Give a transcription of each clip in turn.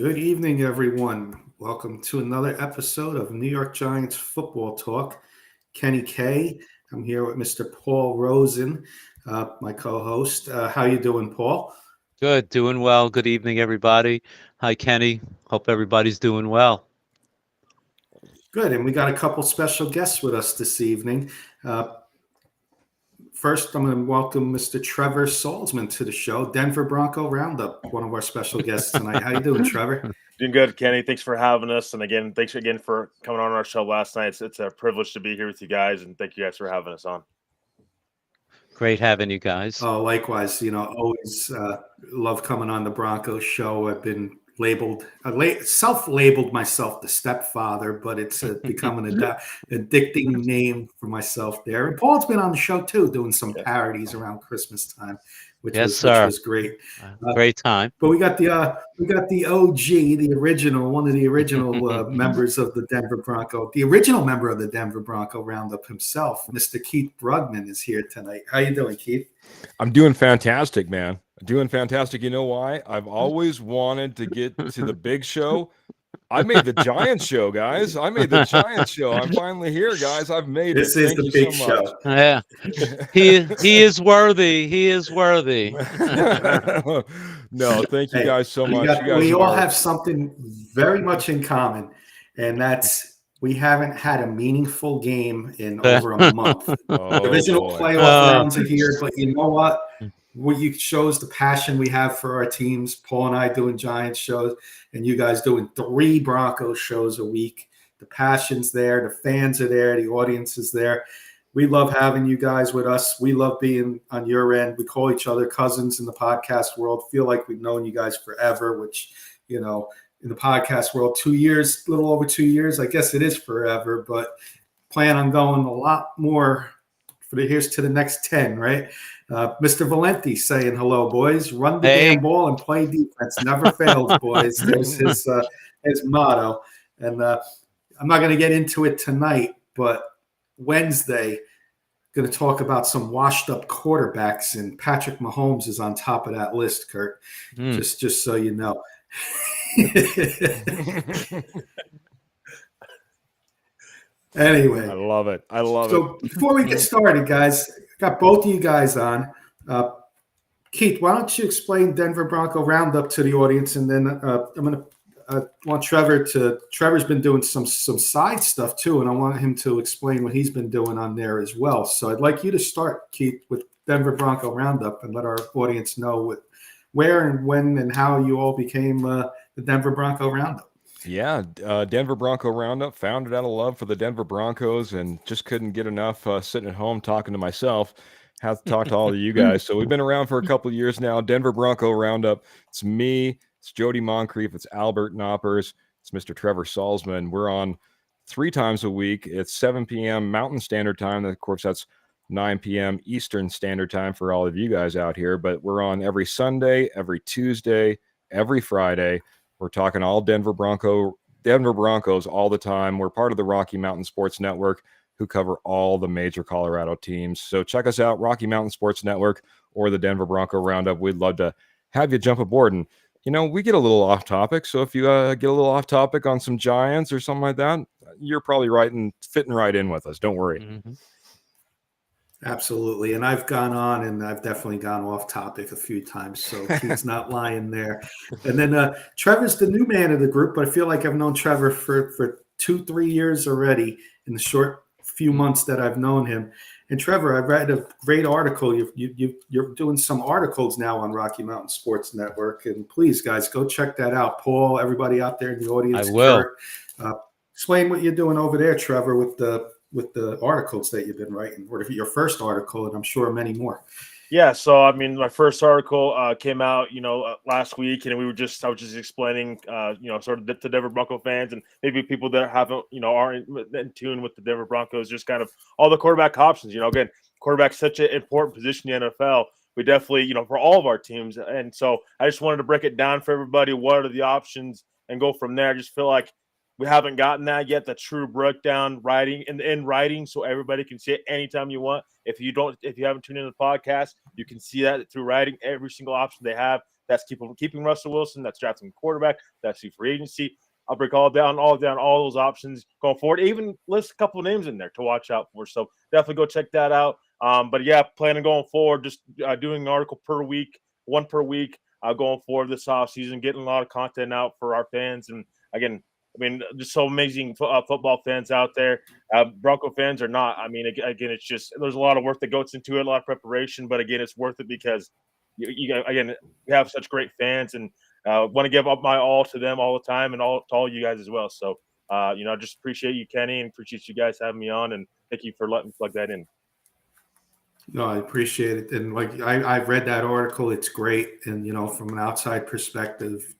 Good evening, everyone. Welcome to another episode of New York Giants Football Talk. Kenny K. I'm here with Mr. Paul Rosen, my co-host. How you doing, Paul? Good, doing well. Good evening, everybody. Hi, Kenny. Hope everybody's doing well. Good, and we got a couple special guests with us this evening. Uh, First, I'm going to welcome Mr. Trevor Salzman to the show, Denver Bronco Roundup, one of our special guests tonight. How you doing, Trevor? Doing good, Kenny. Thanks for having us. And again, thanks again for coming on our show last night. It's a privilege to be here with you guys. And thank you guys for having us on. Great having you guys. Oh, likewise. Always love coming on the Broncos show. I've been self-labeled myself the stepfather, but it's become an addicting name for myself there. And Paul's been on the show too, doing some parodies around Christmas time, which was great. Great time. But we got the OG, the original, one of the original members of the Denver Bronco, the original member of the Denver Bronco Roundup himself, Mr. Keith Brugman is here tonight. How you doing, Keith? I'm doing fantastic, man. Doing fantastic. You know why? I've always wanted to get to the big show. I made the Giants show, guys. I'm finally here, guys. I've made this it. This is the big show. Yeah, he is worthy. He is worthy. No, thank you guys so much. We all have something very much in common, and that's we haven't had a meaningful game in over a month. Divisional playoff rounds are here, but you know what? It shows the passion we have for our teams. Paul and I doing Giants shows, and you guys doing 3 Broncos shows a week. The passion's there. The fans are there. The audience is there. We love having you guys with us. We love being on your end. We call each other cousins in the podcast world. Feel like we've known you guys forever, which, in the podcast world, 2 years, a little over 2 years. I guess it is forever, but plan on going a lot more here's to the next 10, right? Mr. Valenti saying hello, boys. Run the damn ball and play defense. Never fails, boys. There's his motto. And I'm not going to get into it tonight, but Wednesday, going to talk about some washed up quarterbacks, and Patrick Mahomes is on top of that list, Kurt. Just so you know. Anyway, I love it. So before we get started, guys, got both of you guys on. Keith, why don't you explain Denver Bronco Roundup to the audience, and then I'm going to want Trevor to. Trevor's been doing some side stuff too, and I want him to explain what he's been doing on there as well. So I'd like you to start, Keith, with Denver Bronco Roundup, and let our audience know where and when and how you all became the Denver Bronco Roundup. Yeah, Denver Bronco Roundup, founded out of love for the Denver Broncos, and just couldn't get enough sitting at home talking to myself. Have to talk to all of you guys. So we've been around for a couple of years now. Denver Bronco Roundup. It's me, it's Jody Moncrief, it's Albert Knoppers, it's Mr. Trevor Salzman. We're on 3 times a week. It's 7 p.m. Mountain Standard Time. Of course, that's 9 p.m. Eastern Standard Time for all of you guys out here. But we're on every Sunday, every Tuesday, every Friday. We're talking all Denver Broncos all the time. We're part of the Rocky Mountain Sports Network, who cover all the major Colorado teams. So check us out, Rocky Mountain Sports Network or the Denver Bronco Roundup. We'd love to have you jump aboard. And, we get a little off topic. So if you get a little off topic on some Giants or something like that, you're probably right and fitting right in with us. Don't worry. Mm-hmm. Absolutely. And I've gone on and I've definitely gone off topic a few times. So Keith's not lying there. And then Trevor's the new man of the group, but I feel like I've known Trevor for 2-3 years already in the short few months that I've known him. And Trevor, I read a great article. You're doing some articles now on Rocky Mountain Sports Network. And please, guys, go check that out. Paul, everybody out there in the audience. I will. Kurt, explain what you're doing over there, Trevor, with the articles that you've been writing, or your first article, and I'm sure many more. Yeah, so my first article came out, last week, and I was just explaining, sort of to Denver Bronco fans and maybe people that haven't, aren't in tune with the Denver Broncos, just kind of all the quarterback options. Again, quarterback's such an important position in the NFL. We definitely, for all of our teams, and so I just wanted to break it down for everybody. What are the options, and go from there. I just feel like we haven't gotten that yet, the true breakdown in writing, so everybody can see it anytime you want. If you haven't tuned in to the podcast, you can see that through writing, every single option they have. That's keeping Russell Wilson. That's drafting quarterback. That's the free agency. I'll break all those options going forward. Even list a couple of names in there to watch out for. So definitely go check that out. But yeah, planning going forward, just doing an article per week, one per week, going forward this offseason, getting a lot of content out for our fans. And again, I mean, just so amazing football fans out there. Bronco fans are not. I mean, again, it's just there's a lot of work that goes into it, a lot of preparation. But again, it's worth it because you have such great fans, and want to give up my all to them all the time, and to all you guys as well. So, just appreciate you, Kenny, and appreciate you guys having me on, and thank you for letting me plug that in. No, I appreciate it. And like I've read that article, it's great. And from an outside perspective,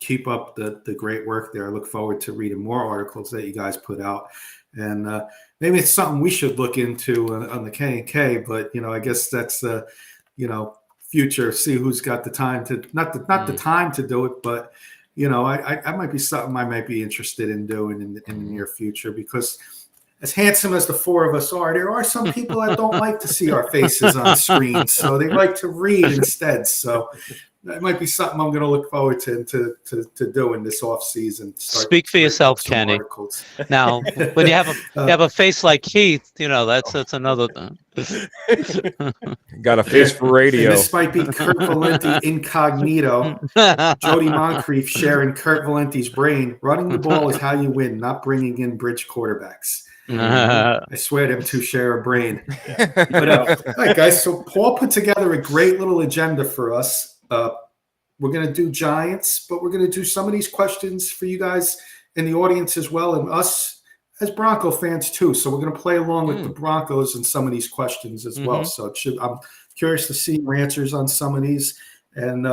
keep up the great work there. I look forward to reading more articles that you guys put out. And maybe it's something we should look into on the K&K, but I guess that's future, see who's got the time to not the time to do it, but I might be something I might be interested in doing in the near future, because as handsome as the four of us are, there are some people that don't like to see our faces on screen, so they like to read instead. So that might be something I'm going to look forward to doing this off season. Speak for yourself, Kenny. Articles. Now, when you have a face like Keith, that's another. Got a face for radio. And this might be Kurt Valenti incognito. Jody Moncrief sharing Kurt Valenti's brain. Running the ball is how you win, not bringing in bridge quarterbacks. I swear them two share a brain. But all right, guys. So Paul put together a great little agenda for us. We're going to do Giants, but we're going to do some of these questions for you guys in the audience as well, and us as Bronco fans too. So we're going to play along with the Broncos and some of these questions as well. So I'm curious to see your answers on some of these. And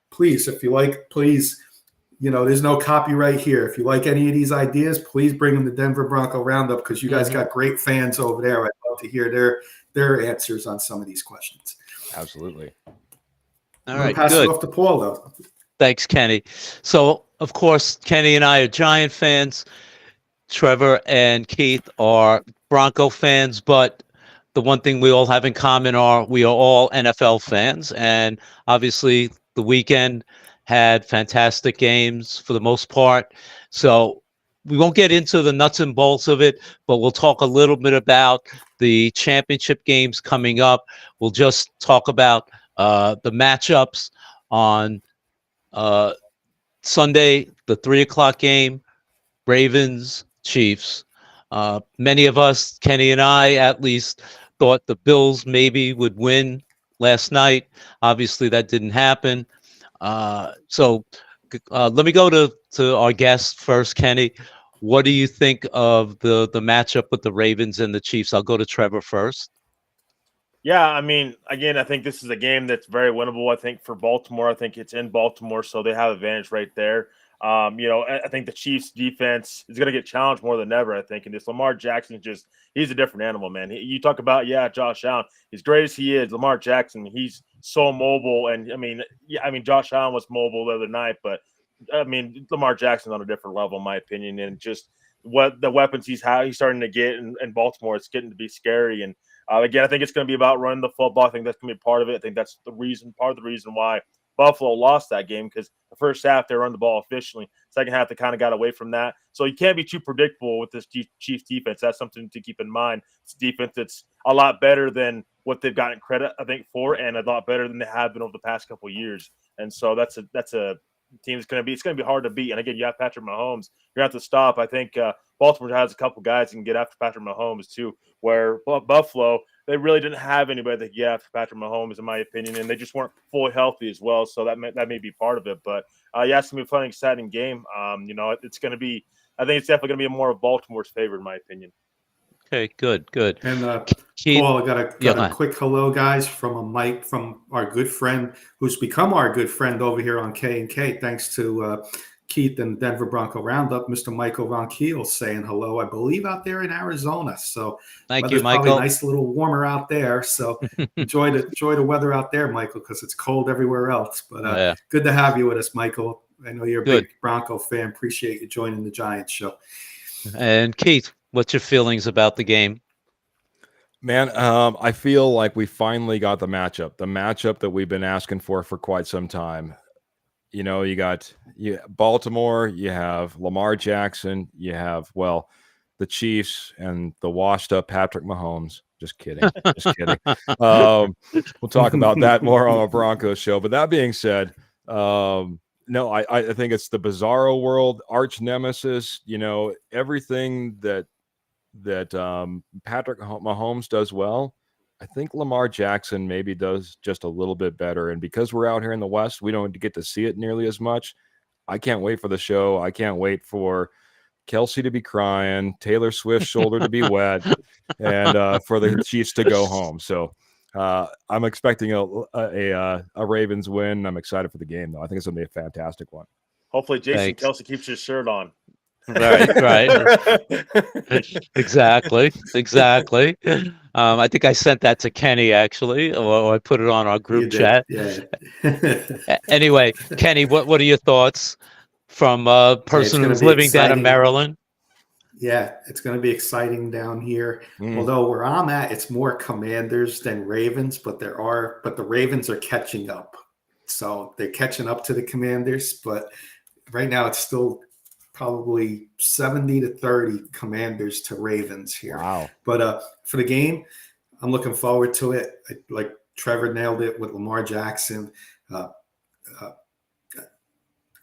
please, if you like, there's no copyright here. If you like any of these ideas, please bring them to Denver Bronco Roundup, because you guys got great fans over there. I'd love to hear their answers on some of these questions. Absolutely. All right, pass good. it off to Paul, though. Thanks, Kenny. So, of course, Kenny and I are Giant fans. Trevor and Keith are Bronco fans, but the one thing we all have in common we are all NFL fans. And obviously, the weekend had fantastic games for the most part. So we won't get into the nuts and bolts of it, but we'll talk a little bit about the championship games coming up. We'll just talk about the matchups on Sunday, the 3:00 game, Ravens, Chiefs. Many of us, Kenny and I at least, thought the Bills maybe would win last night. Obviously, that didn't happen. So let me go to our guest first, Kenny. What do you think of the matchup with the Ravens and the Chiefs? I'll go to Trevor first. Yeah, I mean, again, I think this is a game that's very winnable. I think for Baltimore, I think it's in Baltimore, so they have advantage right there. I think the Chiefs defense is going to get challenged more than ever, I think. And this Lamar Jackson, he's a different animal, man. You talk about, Josh Allen, as great as he is, Lamar Jackson, he's so mobile. And Josh Allen was mobile the other night, but Lamar Jackson's on a different level, in my opinion. And just what the weapons he's starting to get in Baltimore, it's getting to be scary. And again, I think it's going to be about running the football. I think that's going to be part of it. I think that's part of the reason why Buffalo lost that game, because the first half they run the ball efficiently. Second half they kind of got away from that. So you can't be too predictable with this Chiefs defense. That's something to keep in mind. It's a defense that's a lot better than what they've gotten credit, I think, for, and a lot better than they have been over the past couple of years. And so that's a team that's going to be hard to beat. And again, you have Patrick Mahomes. You're going to have to stop. I think Baltimore has a couple guys that can get after Patrick Mahomes too, where Buffalo, they really didn't have anybody that could get after Patrick Mahomes, in my opinion, and they just weren't fully healthy as well. So that may be part of it. But it's going to be a fun, exciting game. It's going to be. I think it's definitely going to be more of Baltimore's favor, in my opinion. Okay, good. And Keith, Paul, I got a quick hello, guys, from a Mike, from our good friend who's become our good friend over here on K&K, thanks to Keith and Denver Bronco Roundup, Mr. Michael Von Kiel saying hello, I believe out there in Arizona. So thank you, Michael. Probably nice, a little warmer out there. So enjoy the weather out there, Michael, because it's cold everywhere else. But good to have you with us, Michael. I know you're a big Bronco fan. Appreciate you joining the Giants show. And Keith, what's your feelings about the game? Man, I feel like we finally got the matchup that we've been asking for quite some time. you know, you got Baltimore, you have Lamar Jackson, you have, well, the Chiefs and the washed up Patrick Mahomes. Just kidding. Just kidding. We'll talk about that more on a Broncos show. But that being said, no, I think it's the bizarro world, arch nemesis, you know, everything that Patrick Mahomes does well. I think Lamar Jackson maybe does just a little bit better. And because we're out here in the West, we don't get to see it nearly as much. I can't wait for the show. I can't wait for Kelsey to be crying, Taylor Swift's shoulder to be wet, and for the Chiefs to go home. So I'm expecting a Ravens win. I'm excited for the game, though. I think it's going to be a fantastic one. Hopefully, Jason Thanks. Kelsey keeps his shirt on. Right. Exactly. I think I sent that to Kenny, actually, or I put it on our group chat. Yeah. Anyway, Kenny, what are your thoughts from a person who's living down in Maryland? Yeah, it's going to be exciting down here. Although where I'm at, it's more Commanders than Ravens, but the Ravens are catching up. So they're catching up to the Commanders, but right now it's still probably 70-30 Commanders to Ravens here. Wow. But for the game, I'm looking forward to it. Like Trevor nailed it with Lamar Jackson.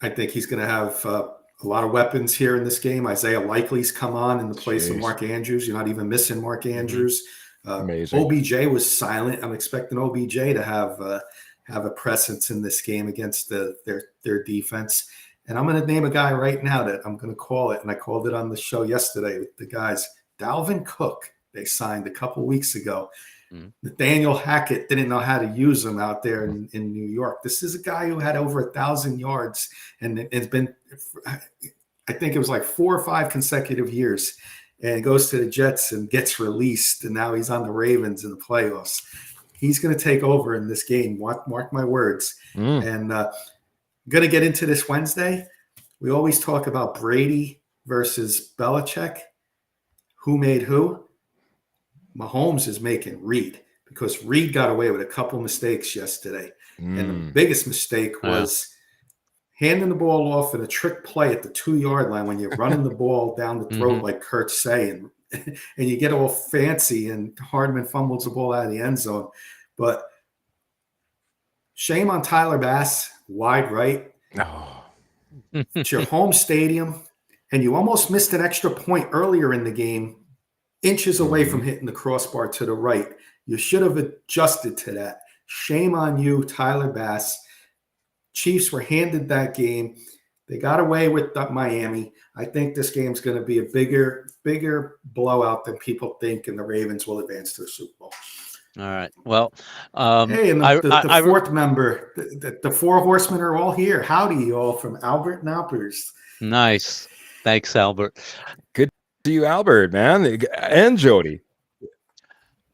I think he's going to have a lot of weapons here in this game. Isaiah Likely's come on in the place of Mark Andrews. You're not even missing Mark Andrews. Amazing. OBJ was silent. I'm expecting OBJ to have a presence in this game against their defense. And I'm going to name a guy right now that I'm going to call it, and I called it on the show yesterday with the guys. Dalvin Cook, they signed a couple weeks ago. Nathaniel Hackett didn't know how to use him out there in New York. This is a guy who had over 1,000 yards, and it's been, I think it was like 4 or 5 consecutive years, and goes to the Jets and gets released, and now he's on the Ravens in the playoffs. He's going to take over in this game. Mark my words. And going to get into this Wednesday. We always talk about Brady versus Belichick. Who made who? Mahomes is making Reed, because Reed got away with a couple mistakes yesterday. And the biggest mistake was handing the ball off in a trick play at the 2-yard line when you're running the ball down the throat like Kurt's saying. And you get all fancy and Hardman fumbles the ball out of the end zone. But shame on Tyler Bass, wide right. It's your home stadium, and you almost missed an extra point earlier in the game, inches away from hitting the crossbar to the right. You should have adjusted to that. Shame on you, Tyler Bass. Chiefs were handed that game. They got away with Miami. I think this game's going to be a bigger blowout than people think, and the Ravens will advance to the Super Bowl. All right. Well, hey, and the fourth member, the 4 horsemen are all here. Howdy, you all, from Albert and Alpers. Nice. Thanks, Albert. Good to see you, Albert, man, and Jody.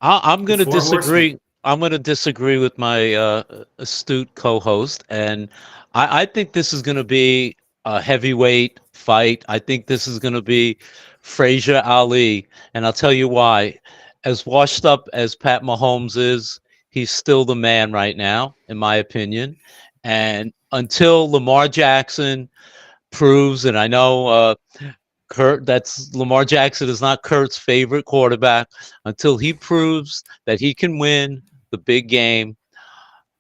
I'm going to disagree. I'm going to disagree with my astute co-host, and I think this is going to be a heavyweight fight. I think this is going to be Frazier Ali, and I'll tell you why. As washed up as Pat Mahomes is, he's still the man right now, in my opinion. And until Lamar Jackson proves, and I know Lamar Jackson is not Kurt's favorite quarterback, until he proves that he can win the big game.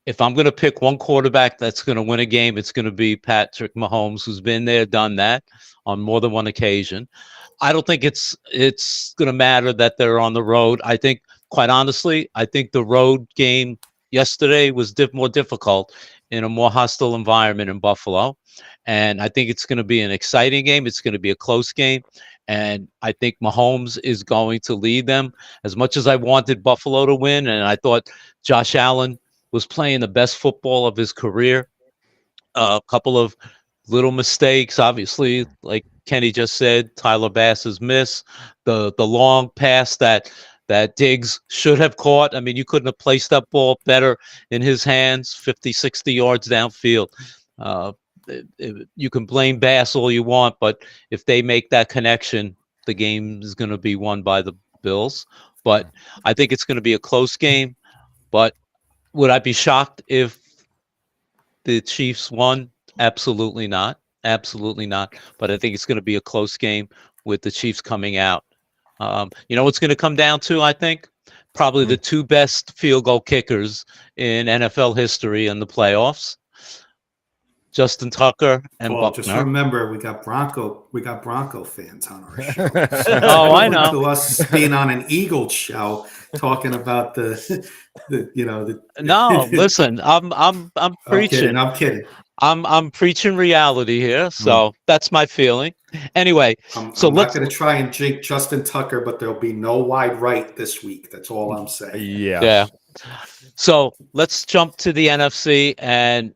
If I'm going to pick one quarterback that's going to win a game, it's going to be Patrick Mahomes, who's been there, done that on more than one occasion. I don't think it's going to matter that they're on the road. I think, quite honestly, the road game yesterday was more difficult in a more hostile environment in Buffalo. And I think it's going to be an exciting game. It's going to be a close game. And I think Mahomes is going to lead them. As much as I wanted Buffalo to win, and I thought Josh Allen was playing the best football of his career, a couple of little mistakes, obviously, like Kenny just said, Tyler Bass's miss, the long pass that Diggs should have caught. I mean, you couldn't have placed that ball better in his hands, 50, 60 yards downfield. You can blame Bass all you want, but if they make that connection, the game is going to be won by the Bills. But I think it's going to be a close game. But would I be shocked if the Chiefs won? Absolutely not. Absolutely not. But I think it's going to be a close game with the Chiefs coming out. You know what's going to come down to, I think? Probably the two best field goal kickers in NFL history in the playoffs. Justin Tucker and Paul, just Buckner. remember we got Bronco fans on our show. Oh, I know. To us being on an Eagles show talking about the No, listen, I'm preaching. I'm kidding. I'm preaching reality here, so that's my feeling. Anyway, I'm so not let's going to try and jinx Justin Tucker, but there'll be no wide right this week. That's all I'm saying. yeah. So let's jump to the NFC, and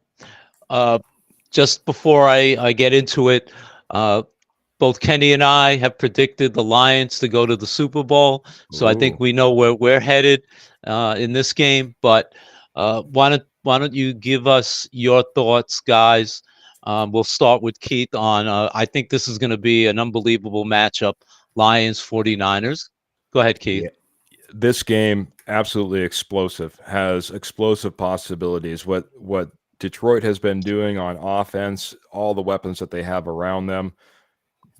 just before I get into it, both Kenny and I have predicted the Lions to go to the Super Bowl, so I think we know where we're headed in this game. But why don't you give us your thoughts, guys? We'll start with Keith on. I think this is going to be an unbelievable matchup, Lions 49ers. Go ahead, Keith. Yeah. This game absolutely explosive, has explosive possibilities. What Detroit has been doing on offense, all the weapons that they have around them.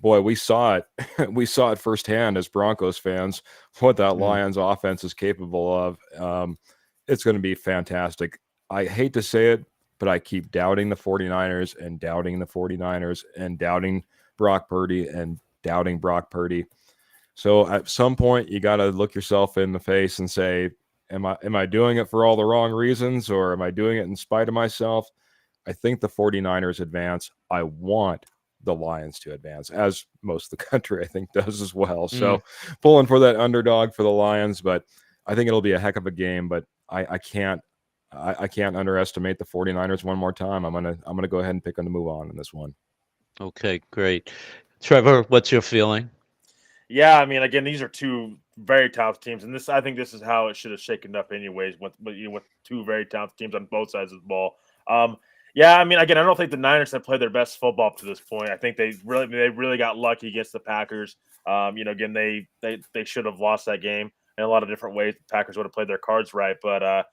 Boy, we saw it. We saw it firsthand as Broncos fans, what that Lions offense is capable of. It's going to be fantastic. I hate to say it, but I keep doubting the 49ers and doubting the 49ers and doubting Brock Purdy and doubting Brock Purdy. So at some point, you got to look yourself in the face and say, am I doing it for all the wrong reasons, or am I doing it in spite of myself? I think the 49ers advance. I want the Lions to advance, as most of the country, I think, does as well. So pulling for that underdog for the Lions, but I think it'll be a heck of a game, but I can't underestimate the 49ers one more time. I'm gonna go ahead and pick them to move on in this one. Okay, great. Trevor, what's your feeling? Yeah, I mean, again, these are two very talented teams, and I think this is how it should have shaken up, anyways. With two very talented teams on both sides of the ball. Yeah, I mean, again, I don't think the Niners have played their best football up to this point. I think they really got lucky against the Packers. Again, they should have lost that game in a lot of different ways. The Packers would have played their cards right, but and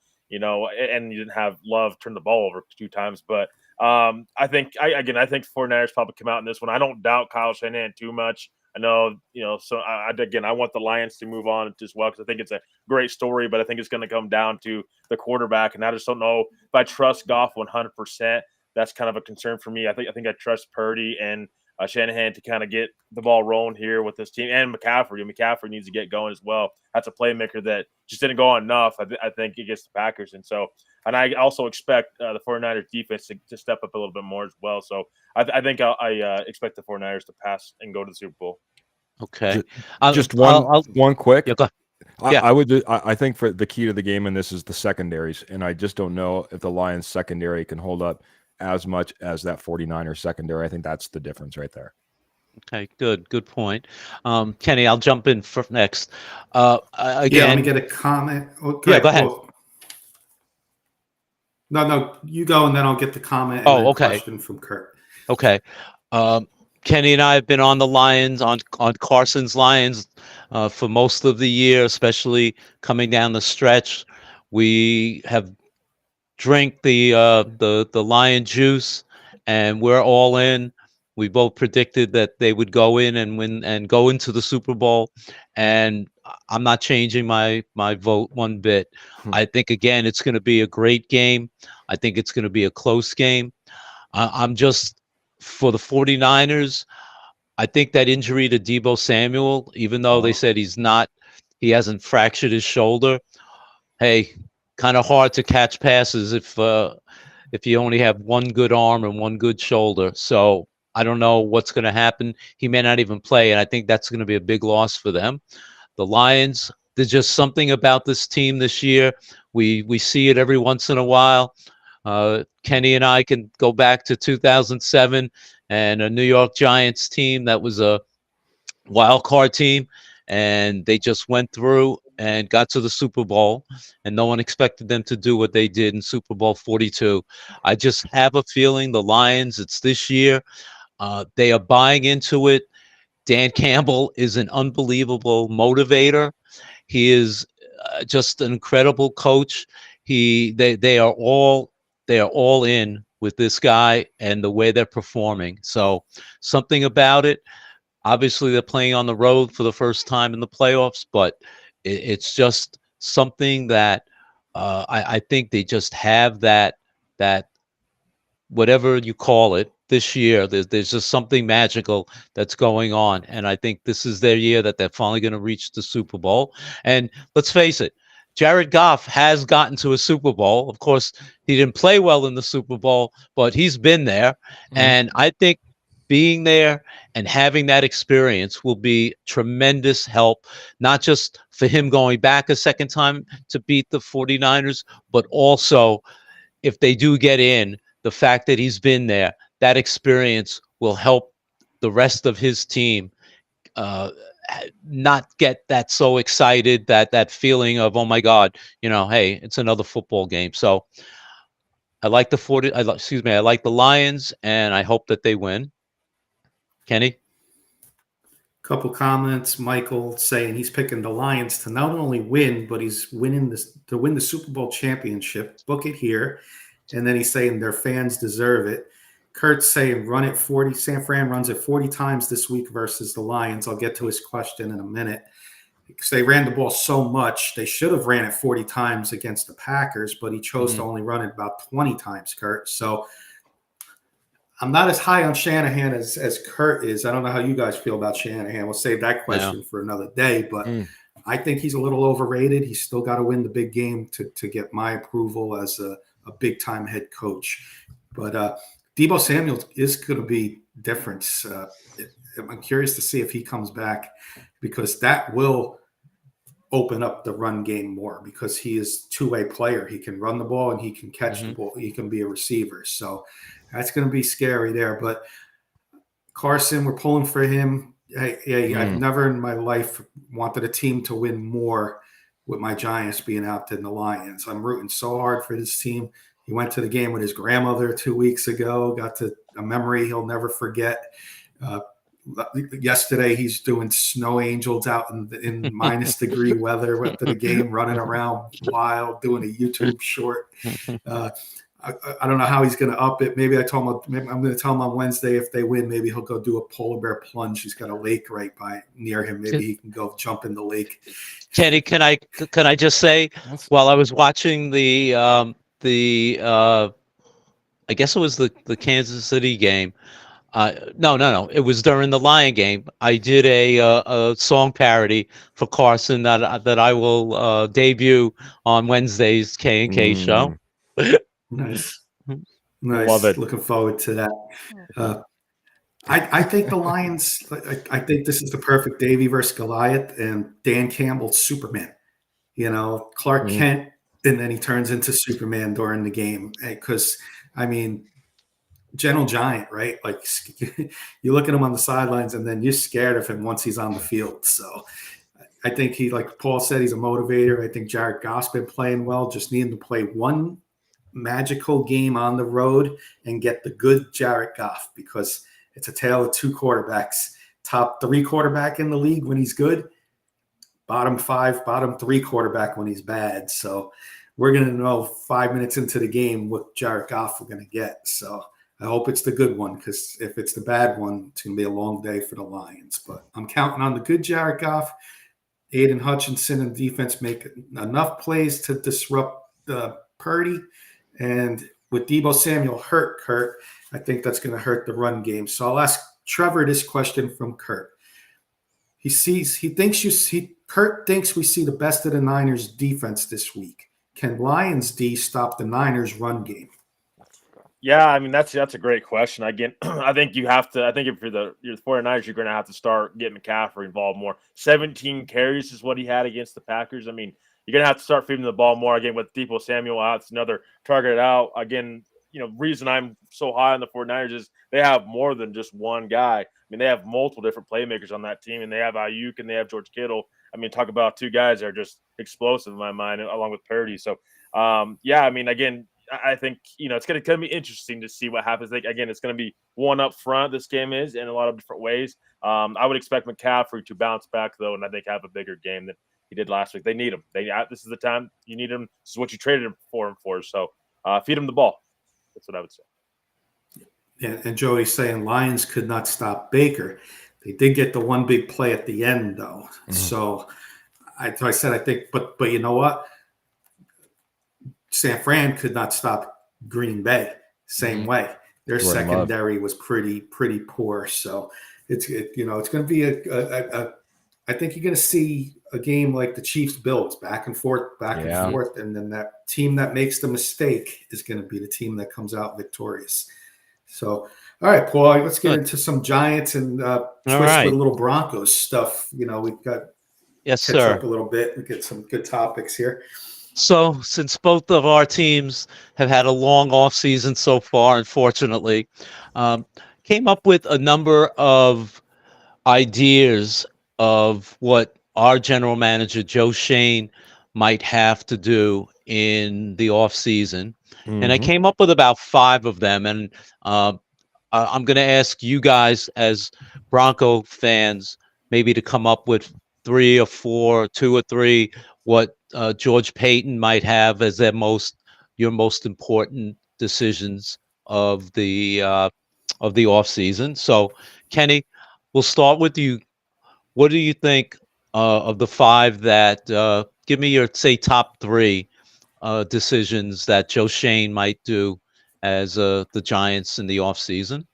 you didn't have Love turn the ball over 2 times. But I think 49ers probably come out in this one. I don't doubt Kyle Shanahan too much. I know, so I want the Lions to move on as well, because I think it's a great story, but I think it's going to come down to the quarterback, and I just don't know if I trust Goff 100%. That's kind of a concern for me. I think I trust Purdy and Shanahan to kind of get the ball rolling here with this team, and McCaffrey. McCaffrey needs to get going as well. That's a playmaker that just didn't go on enough, I think, against the Packers. And I also expect the 49ers defense to step up a little bit more as well. So I think I expect the 49ers to pass and go to the Super Bowl. Okay. Just one quick. Yeah, go ahead. I think for the key to the game in this is the secondaries, and I just don't know if the Lions secondary can hold up as much as that 49ers secondary. I think that's the difference right there. Okay, good point. Kenny, I'll jump in for next. Again, let me get a comment. Yeah, go ahead. No, you go, and then I'll get the comment. And okay. Question from Kurt. Okay. Kenny and I have been on the Lions, on Carson's Lions, for most of the year, especially coming down the stretch. We have drank the Lion juice, and we're all in. We both predicted that they would go in and win and go into the Super Bowl, and I'm not changing my vote one bit. I think, again, it's going to be a great game. I think it's going to be a close game. I'm just, for the 49ers, I think that injury to Deebo Samuel, even though they said he hasn't fractured his shoulder, hey, kind of hard to catch passes if you only have one good arm and one good shoulder. So I don't know what's going to happen. He may not even play, and I think that's going to be a big loss for them. The Lions, there's just something about this team this year. We see it every once in a while. Kenny and I can go back to 2007 and a New York Giants team that was a wild card team, and they just went through and got to the Super Bowl, and no one expected them to do what they did in Super Bowl 42. I just have a feeling the Lions, it's this year. They are buying into it. Dan Campbell is an unbelievable motivator. He is just an incredible coach. They are all in with this guy and the way they're performing. So something about it. Obviously, they're playing on the road for the first time in the playoffs, but it's just something that I think they just have that whatever you call it this year. There's just something magical that's going on, and I think this is their year that they're finally going to reach the Super Bowl. And let's face it, Jared Goff has gotten to a Super Bowl. Of course, he didn't play well in the Super Bowl, but he's been there, and I think being there and having that experience will be tremendous help, not just for him going back a second time to beat the 49ers, but also if they do get in, the fact that he's been there, that experience will help the rest of his team not get that so excited, that feeling of, oh my God, hey, it's another football game. So I like I like the Lions, and I hope that they win. Kenny? Couple comments. Michael saying he's picking the Lions to not only win, but he's winning this to win the Super Bowl championship. Book it here. And then he's saying their fans deserve it. Kurt's saying run it 40. San Fran runs it 40 times this week versus the Lions. I'll get to his question in a minute. Because they ran the ball so much, they should have ran it 40 times against the Packers, but he chose to only run it about 20 times, Kurt. So I'm not as high on Shanahan as Kurt is. I don't know how you guys feel about Shanahan. We'll save that question for another day, but I think he's a little overrated. He's still got to win the big game to get my approval as a big-time head coach. But Deebo Samuel is going to be different. I'm curious to see if he comes back, because that will open up the run game more, because he is a two-way player. He can run the ball and he can catch the ball. He can be a receiver. So that's going to be scary there. But Carson, we're pulling for him. I've never in my life wanted a team to win more with my Giants being out than the Lions. I'm rooting so hard for this team. He went to the game with his grandmother 2 weeks ago, got to a memory he'll never forget. Yesterday, he's doing snow angels out in minus degree weather. Went to the game, running around wild, doing a YouTube short. I don't know how he's going to up it. Maybe I'm going to tell him on Wednesday, if they win, maybe he'll go do a polar bear plunge. He's got a lake right near him. Maybe he can go jump in the lake. Kenny, can I just say, while I was watching the I guess it was the Kansas City game. No. It was during the Lion game. I did a song parody for Carson that I will debut on Wednesday's K&K show. Nice. Love it. Looking forward to that. I think the Lions. I think this is the perfect Davey versus Goliath, and Dan Campbell's Superman. Clark Kent, and then he turns into Superman during the game. Because gentle giant, right? Like, you look at him on the sidelines, and then you're scared of him once he's on the field. So I think he, like Paul said, he's a motivator. I think Jared Goff's been playing well. Just needing to play one magical game on the road and get the good Jared Goff, because it's a tale of two quarterbacks. Top 3 quarterback in the league when he's good, bottom 5, bottom 3 quarterback when he's bad. So we're going to know 5 minutes into the game what Jared Goff we're going to get. So I hope it's the good one, because if it's the bad one, it's going to be a long day for the Lions. But I'm counting on the good Jared Goff. Aiden Hutchinson and defense make enough plays to disrupt Purdy. And with Deebo Samuel hurt, Kurt, I think that's going to hurt the run game. So I'll ask Trevor this question from Kurt. Kurt thinks we see the best of the Niners defense this week. Can Lions D stop the Niners run game? Yeah, that's a great question. Again, I think you have to. I think if you're the 49ers, you're going to have to start getting McCaffrey involved more. 17 carries is what he had against the Packers. You're going to have to start feeding the ball more. Again, with Deebo Samuel out, it's another targeted out. Again, reason I'm so high on the 49ers is they have more than just one guy. They have multiple different playmakers on that team, and they have Ayuk and they have George Kittle. Talk about two guys that are just explosive in my mind, along with Purdy. So, again, I think, it's going to be interesting to see what happens. Again, it's going to be one up front. This game is in a lot of different ways. I would expect McCaffrey to bounce back, though, and I think have a bigger game than he did last week. They need him. This is the time you need him. This is what you traded him for. So feed him the ball. That's what I would say. and Joey's saying Lions could not stop Baker. They did get the one big play at the end, though. Mhm. So I said, I think, but you know what? San Fran could not stop Green Bay. Same way. Their Jordan secondary was pretty poor. So it's going to be I think you're going to see a game like the Chiefs Bills, back and forth, and then that team that makes the mistake is going to be the team that comes out victorious. So, all right, Paul, let's get into some Giants and twist with a little Broncos stuff. We've got catch up a little bit and get some good topics here. So, since both of our teams have had a long off season so far, unfortunately, came up with a number of ideas of what our general manager Joe Schoen might have to do in the off season, and I came up with about 5 of them. And I'm going to ask you guys, as Bronco fans, maybe to come up with 3 or 4, 2 or 3, what George Payton might have as your most important decisions of the off season. So, Kenny, we'll start with you. What do you think of the 5 that? Give me your top 3 decisions that Joe Schoen might do as the Giants in the off season.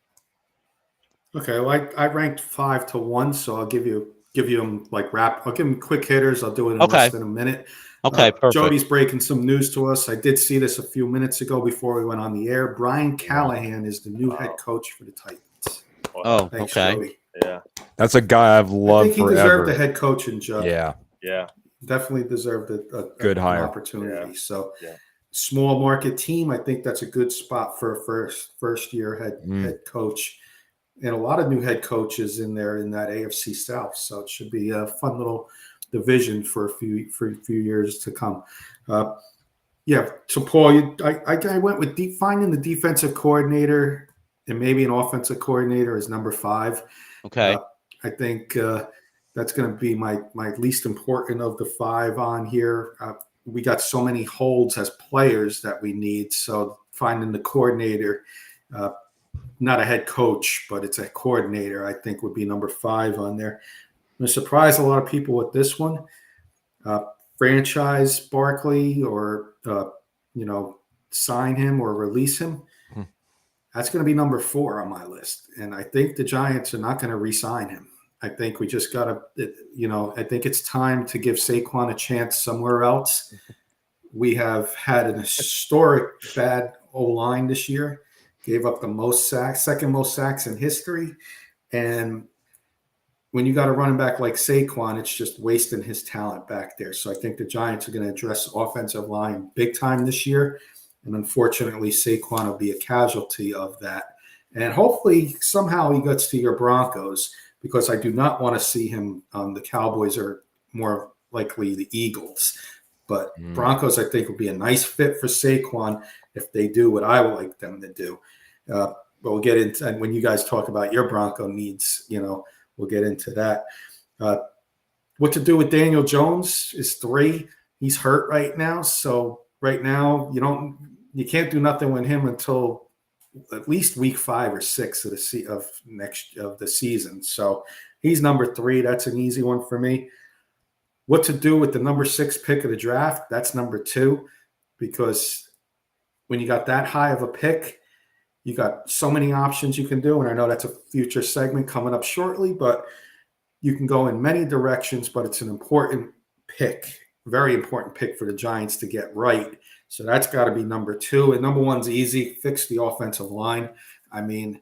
Okay, well, I ranked 5 to 1, so I'll give you them like wrap. I'll give them quick hitters. I'll do it in less than a minute. Okay, perfect. Jody's breaking some news to us. I did see this a few minutes ago before we went on the air. Brian Callahan is the new head coach for the Titans. Oh, thanks, okay. Jody. Yeah, that's a guy I've loved I think he forever. deserved the head coaching job. yeah, definitely deserved a good hire opportunity. Yeah. So, Yeah. Small market team. I think that's a good spot for a first year head coach, and a lot of new head coaches in there in that AFC South. So it should be a fun little division for a few years to come. So Paul, I went with finding the defensive coordinator and maybe an offensive coordinator is number 5. Okay. I think that's going to be my least important of the 5 on here. We got so many holds as players that we need. So finding the coordinator, not a head coach, but it's a coordinator, I think would be number 5 on there. I'm going to surprise a lot of people with this one. Franchise Barkley or, sign him or release him. That's going to be number 4 on my list. And I think the Giants are not going to re-sign him. I think we just got to, I think it's time to give Saquon a chance somewhere else. We have had an historic bad O-line this year. Gave up the most sacks, second most sacks in history. And when you got a running back like Saquon, it's just wasting his talent back there. So I think the Giants are going to address offensive line big time this year. And unfortunately, Saquon will be a casualty of that. And hopefully somehow he gets to your Broncos, because I do not want to see him on the Cowboys or more likely the Eagles. But Broncos, I think, will be a nice fit for Saquon if they do what I would like them to do. But we'll get into, and when you guys talk about your Bronco needs, we'll get into that. What to do with Daniel Jones is 3. He's hurt right now. So right now, you can't do nothing with him until at least week 5 or 6 of the season. So he's number 3. That's an easy one for me. What to do with the number 6 pick of the draft? That's number 2, because when you got that high of a pick, you got so many options you can do. And I know that's a future segment coming up shortly, but you can go in many directions, but it's an important pick, very important pick for the Giants to get right. So that's got to be number 2. And number 1's easy. Fix the offensive line. I mean,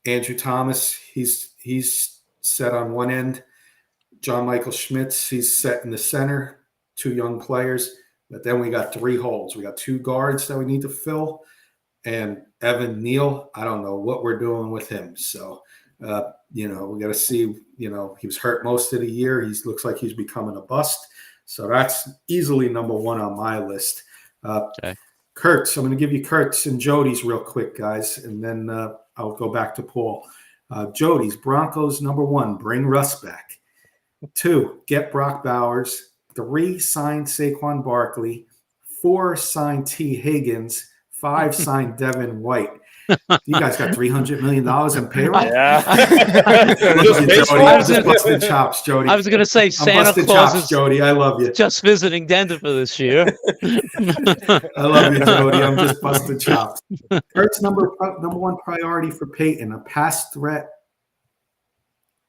Andrew Thomas, he's set on one end. John Michael Schmitz, he's set in the center. 2 young players. But then we got 3 holes. We got 2 guards that we need to fill. And Evan Neal, I don't know what we're doing with him. So, we got to see, he was hurt most of the year. He looks like he's becoming a bust. So that's easily number 1 on my list. Okay. Kurtz, I'm going to give you Kurtz and Jody's real quick, guys. And then I'll go back to Paul. Jody's Broncos, number 1, bring Russ back. 2, get Brock Bowers. 3, sign Saquon Barkley. 4, sign T. Higgins. 5, sign Devin White. You guys got $300 million in payroll? Yeah. Love you, Jody. I'm just busting chops, Jody. I was going to say I'm Santa busting Claus chops, is Jody. I love you. just visiting Denver this year. I love you, Jody. I'm just busting chops. Kurt's number one priority for Peyton, a pass threat.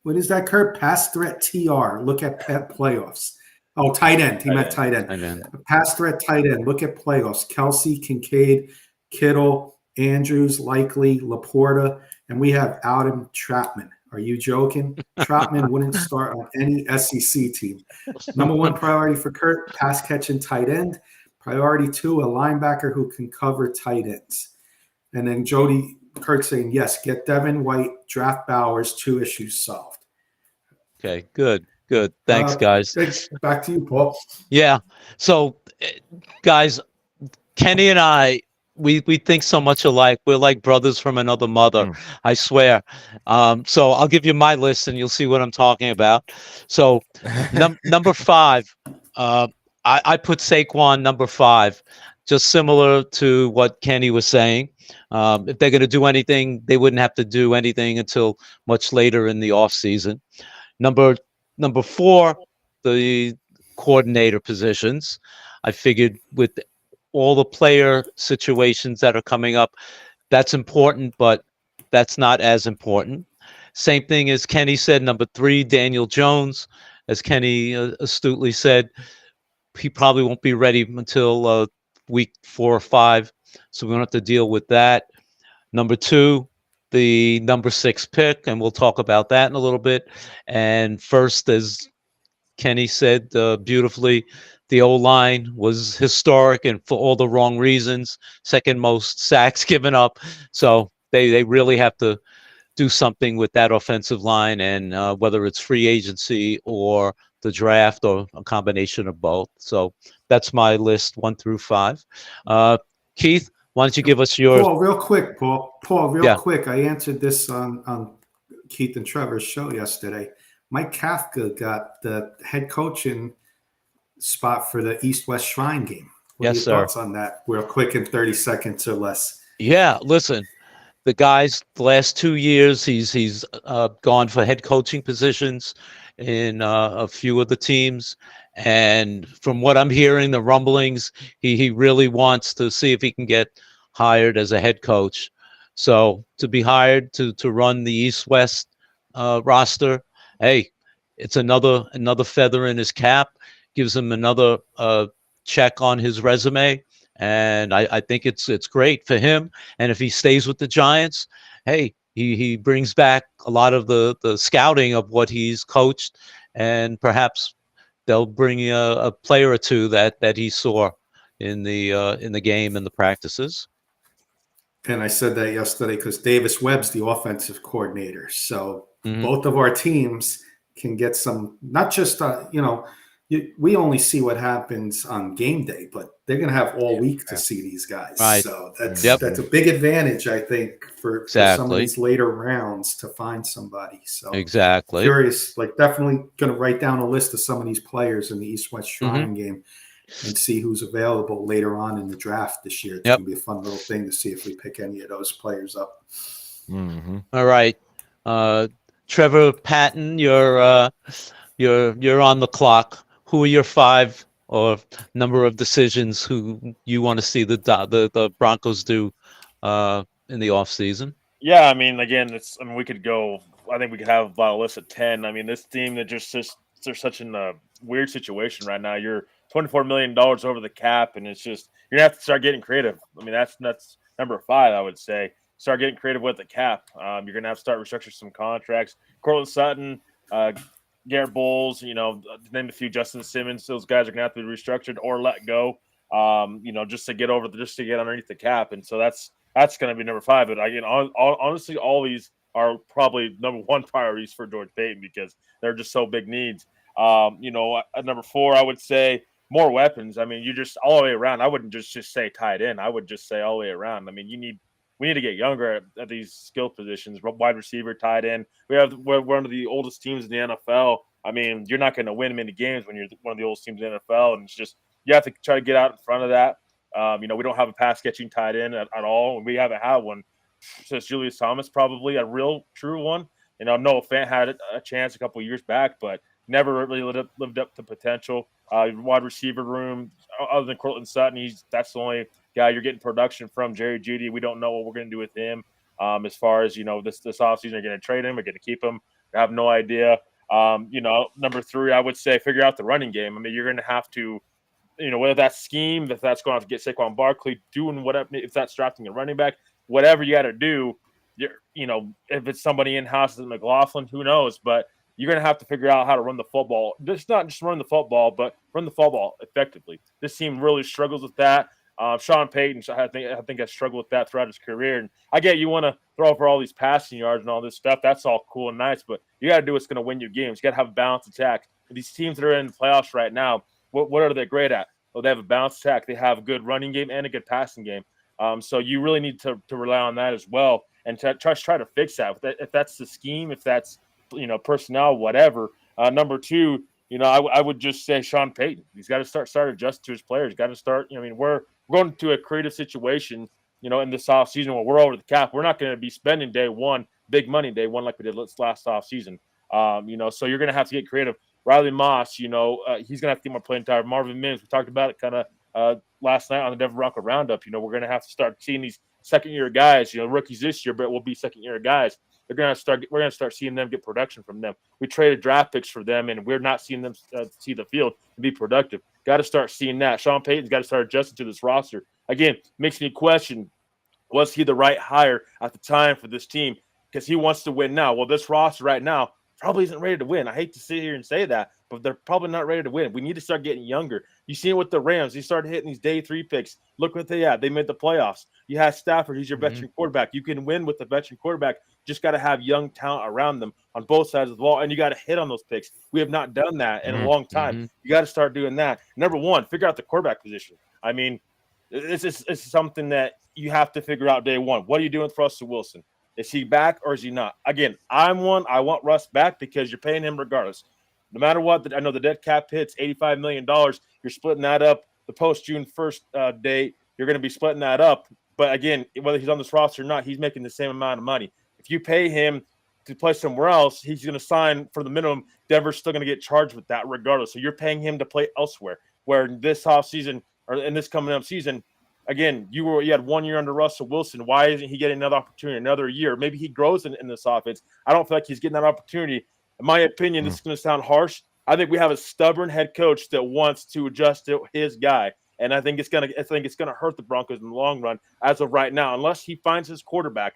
What is that, Kurt? Pass threat TR. Look at playoffs. Oh, tight end. He meant tight end. A pass threat tight end. Look at playoffs. Kelsey, Kincaid, Kittle, Andrews, Likely, Laporta, and we have Adam Trapman. Are you joking? Trapman wouldn't start on any SEC team. Number one priority for Kurt, pass catching tight end. Priority 2, a linebacker who can cover tight ends. And then Kurt saying, yes, get Devin White, draft Bowers, 2 issues solved. Okay, good. Thanks, guys. Back to you, Paul. Yeah. So, guys, Kenny and I, we think so much alike. We're like brothers from another mother. I swear. So I'll give you my list and you'll see what I'm talking about. So number 5, I put Saquon number 5, just similar to what Kenny was saying. If they're going to do anything, they wouldn't have to do anything until much later in the off season. Number 4, the coordinator positions. I figured with all the player situations that are coming up, that's important, but that's not as important. Same thing as Kenny said, number 3, Daniel Jones. As Kenny astutely said, he probably won't be ready until week 4 or 5, so we don't have to deal with that. Number 2, the number 6 pick, and we'll talk about that in a little bit. And first, as Kenny said beautifully, the O-line was historic and for all the wrong reasons. Second most sacks given up. So they really have to do something with that offensive line, and whether it's free agency or the draft or a combination of both. So that's my list, 1 through 5. Keith, why don't you give us your... Paul, real quick. I answered this on Keith and Trevor's show yesterday. Mike Kafka got the head coaching spot for the East-West Shrine game. What are your thoughts on that? Real quick, in 30 seconds or less. Yeah, listen, the guys, the last 2 years, he's gone for head coaching positions in a few of the teams. And from what I'm hearing, the rumblings, he really wants to see if he can get hired as a head coach. So to be hired to run the East-West roster, hey, it's another feather in his cap, gives him another check on his resume, and I think it's great for him. And if he stays with the Giants, hey, he brings back a lot of the scouting of what he's coached, and perhaps they'll bring a player or two that he saw in the game and the practices. And I said that yesterday because Davis Webb's the offensive coordinator. So both of our teams can get some, not just, we only see what happens on game day, but they're going to have all week to see these guys. Right. So that's a big advantage, I think, for some of these later rounds to find somebody. So curious, definitely going to write down a list of some of these players in the East-West Shrine game and see who's available later on in the draft this year. It's going to be a fun little thing to see if we pick any of those players up. All right. Trevor Patton, you're on the clock. Who are your 5 or number of decisions who you want to see the Broncos do in the offseason? Yeah, I mean, again, we could go. I think we could have about a list of 10. I mean, this team that they're such in a weird situation right now. You're $24 million over the cap, and it's just you're gonna have to start getting creative. I mean, that's number 5, I would say. Start getting creative with the cap. You're gonna have to start restructuring some contracts. Cortland Sutton, Garrett Bowles, to name a few, Justin Simmons. Those guys are gonna have to be restructured or let go. Just to get underneath the cap, and so that's gonna be number 5. But again, honestly, all these are probably number 1 priorities for George Paton because they're just so big needs. At number 4, I would say more weapons. I mean, you just all the way around. I wouldn't just say tight end. I would just say all the way around. I mean, we need to get younger at these skill positions. Wide receiver, tight end. We're one of the oldest teams in the NFL. I mean, you're not going to win many games when you're one of the oldest teams in the NFL, and it's just you have to try to get out in front of that. We don't have a pass catching tight end at all, and we haven't had one since Julius Thomas, probably a real true one. Noah Fant had a chance a couple years back, but never really lived up to potential. Wide receiver room, other than Cortland Sutton, that's the only guy you're getting production from. Jerry Jeudy, we don't know what we're going to do with him. As far as this offseason, you're going to trade him, we're going to keep him. I have no idea. Number 3, I would say figure out the running game. I mean, you're going to have to, whether that's scheme, if that's going to have to get Saquon Barkley, doing whatever, if that's drafting a running back, whatever you got to do. If it's somebody in house at McLaughlin, who knows? But you're going to have to figure out how to run the football. Just not just run the football, but run the football effectively. This team really struggles with that. Sean Payton, I think has struggled with that throughout his career. And I get you want to throw for all these passing yards and all this stuff. That's all cool and nice, but you got to do what's going to win you games. You got to have a balanced attack. These teams that are in the playoffs right now, what are they great at? Well, they have a balanced attack. They have a good running game and a good passing game. So you really need to rely on that as well and try to fix that. If that's the scheme, if that's personnel, whatever. Number 2, I would just say Sean Payton. He's got to start adjusting to his players. Got to start. We're going to a creative situation, in this offseason where we're over the cap. We're not going to be spending day one, big money day one like we did last offseason. So you're going to have to get creative. Riley Moss, he's going to have to get more playing time. Marvin Mims, we talked about it kind of last night on the Denver Bronco Roundup. We're going to have to start seeing these second-year guys, rookies this year, but will be second-year guys. We're going to start seeing them get production from them. We traded draft picks for them, and we're not seeing them see the field and be productive. Got to start seeing that. Sean Payton's got to start adjusting to this roster. Again, makes me question, was he the right hire at the time for this team? Because he wants to win now. Well, this roster right now probably isn't ready to win. I hate to sit here and say that, but they're probably not ready to win. We need to start getting younger. You see it with the Rams. They started hitting these day 3 picks. Look what they had. They made the playoffs. You have Stafford. He's your veteran quarterback. You can win with the veteran quarterback. Just got to have young talent around them on both sides of the ball, and you got to hit on those picks. We have not done that in a long time. You got to start doing that. Number 1, figure out the quarterback position. I mean, it's something that you have to figure out day one. What are you doing with Russell Wilson? Is he back or is he not? Again, I want Russ back because you're paying him regardless. No matter what, I know the dead cap hits $85 million. You're splitting that up. The post-June 1st date, you're going to be splitting that up. But again, whether he's on this roster or not, he's making the same amount of money. If you pay him to play somewhere else, he's going to sign for the minimum. Denver's still going to get charged with that regardless. So you're paying him to play elsewhere. Where this offseason or in this coming up season, again, you had 1 year under Russell Wilson. Why isn't he getting another opportunity, another year? Maybe he grows in this offense. I don't feel like he's getting that opportunity. In my opinion, this is going to sound harsh. I think we have a stubborn head coach that wants to adjust to his guy, and I think it's going to hurt the Broncos in the long run. As of right now, unless he finds his quarterback,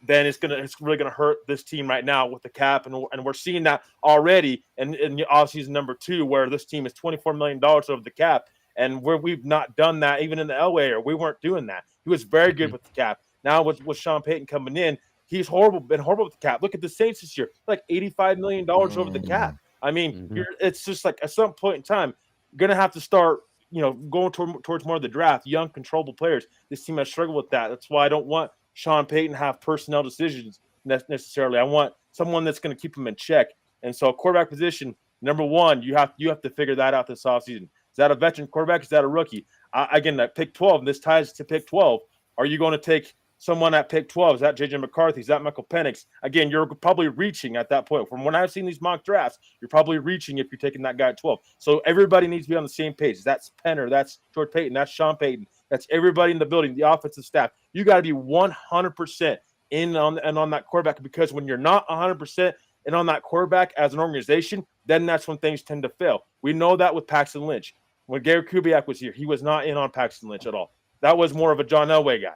then it's really going to hurt this team right now with the cap, and we're seeing that already in the offseason number 2, where this team is $24 million over the cap. And we've not done that even in the Elway era. We weren't doing that. He was very good with the cap. Now with Sean Payton coming in, he's been horrible with the cap. Look at the Saints this year, like $85 million over the cap. I mean, it's just like at some point in time, you're going to have to start, going towards more of the draft, young, controllable players. This team has struggled with that. That's why I don't want Sean Payton to have personnel decisions necessarily. I want someone that's going to keep him in check. And so quarterback position, number 1, you have to figure that out this offseason. Is that a veteran quarterback? Is that a rookie? Again, at pick 12, this ties to pick 12. Are you going to take someone at pick 12? Is that J.J. McCarthy? Is that Michael Penix? Again, you're probably reaching at that point. From when I've seen these mock drafts, you're probably reaching if you're taking that guy at 12. So everybody needs to be on the same page. That's Penner. That's George Payton. That's Sean Payton. That's everybody in the building, the offensive staff. You got to be 100% in on that quarterback, because when you're not 100% in on that quarterback as an organization, then that's when things tend to fail. We know that with Paxton Lynch. When Gary Kubiak was here, he was not in on Paxton Lynch at all. That was more of a John Elway guy.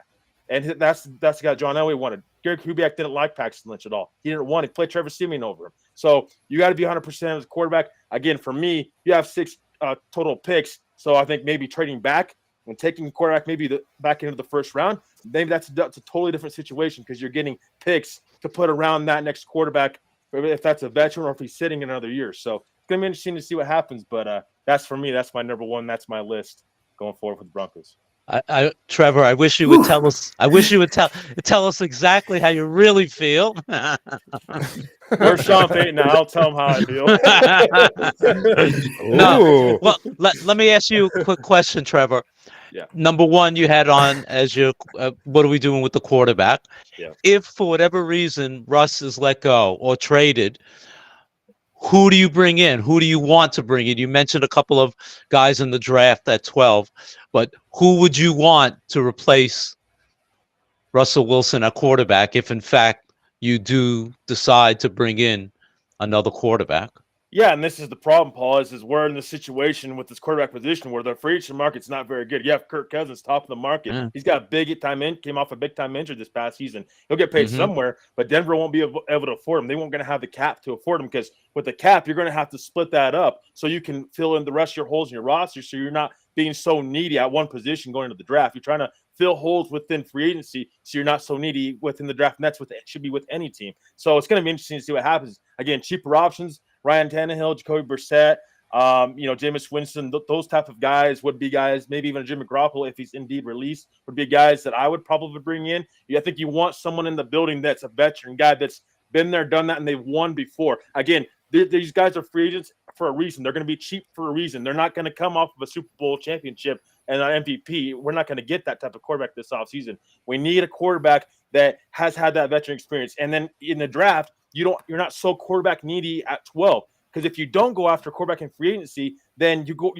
And that's the guy John Elway wanted. Gary Kubiak didn't like Paxton Lynch at all. He didn't want to play Trevor Siemian over him. So you got to be 100% as a quarterback. Again, for me, you have 6 total picks. So I think maybe trading back and taking a quarterback maybe back into the first round, maybe that's a totally different situation, because you're getting picks to put around that next quarterback, if that's a veteran or if he's sitting another year. So it's going to be interesting to see what happens. But that's for me. That's my number 1. That's my list going forward with the Broncos. Trevor, I wish you would tell us. I wish you would tell us exactly how you really feel. Where's Sean Payton now? I'll tell him how I feel. No. Well, let me ask you a quick question, Trevor. number one, you had on as your what are we doing with the quarterback? Yeah. If for whatever reason Russ is let go or traded, who do you bring in? Who do you want to bring in? You mentioned a couple of guys in the draft at 12, but who would you want to replace Russell Wilson at quarterback if, in fact, you do decide to bring in another quarterback? Yeah, and this is the problem, Paul, is we're in the situation with this quarterback position where the free agent market's not very good. You have Kirk Cousins top of the market. Yeah. He's got came off a big time injury this past season. He'll get paid somewhere, but Denver won't be able to afford him. They won't going to have the cap to afford him because with the cap, you're going to have to split that up so you can fill in the rest of your holes in your roster so you're not being so needy at one position going into the draft. You're trying to fill holes within free agency so you're not so needy within the draft. And that's what it should be with any team. So it's going to be interesting to see what happens. Again, cheaper options. Ryan Tannehill, Jacoby Brissett, Jameis Winston, those type of guys would be guys, maybe even Jimmy Garoppolo, if he's indeed released, would be guys that I would probably bring in. I think you want someone in the building that's a veteran guy that's been there, done that, and they've won before. Again, these guys are free agents for a reason. They're going to be cheap for a reason. They're not going to come off of a Super Bowl championship and an MVP. We're not going to get that type of quarterback this offseason. We need a quarterback that has had that veteran experience. And then in the draft, you're not so quarterback needy at 12. Because if you don't go after a quarterback in free agency, then you go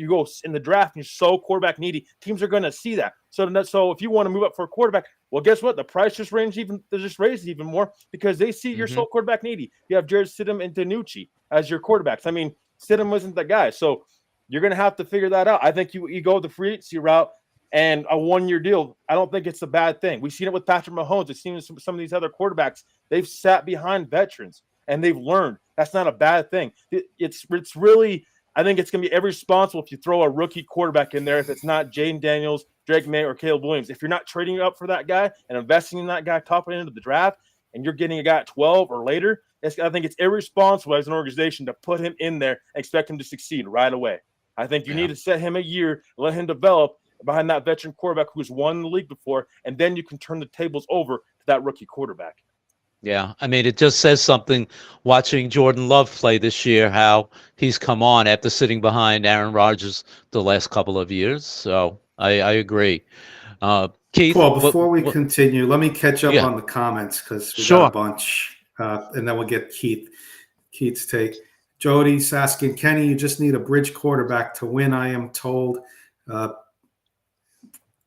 in the draft and you're so quarterback needy. Teams are going to see that. So if you want to move up for a quarterback, well, guess what? The price just raises even more because they see you're so quarterback needy. You have Jared Stidham and DiNucci as your quarterbacks. I mean, Stidham wasn't the guy, so you're going to have to figure that out. I think you go the free agency route and a 1-year deal. I don't think it's a bad thing. We've seen it with Patrick Mahomes. We've seen it with some of these other quarterbacks. They've sat behind veterans and they've learned. That's not a bad thing. It's really, I think it's going to be irresponsible if you throw a rookie quarterback in there if it's not Jaden Daniels, Drake May, or Caleb Williams. If you're not trading up for that guy and investing in that guy top end of the draft and you're getting a guy at 12 or later, I think it's irresponsible as an organization to put him in there and expect him to succeed right away. I think you need to set him a year, let him develop behind that veteran quarterback who's won the league before, and then you can turn the tables over to that rookie quarterback. Yeah, I mean, it just says something watching Jordan Love play this year, how he's come on after sitting behind Aaron Rodgers the last couple of years. So I agree. Keith? Well, before we continue, let me catch up on the comments because we got a bunch, and then we'll get Keith's take. Jody's asking, Kenny, you just need a bridge quarterback to win, I am told.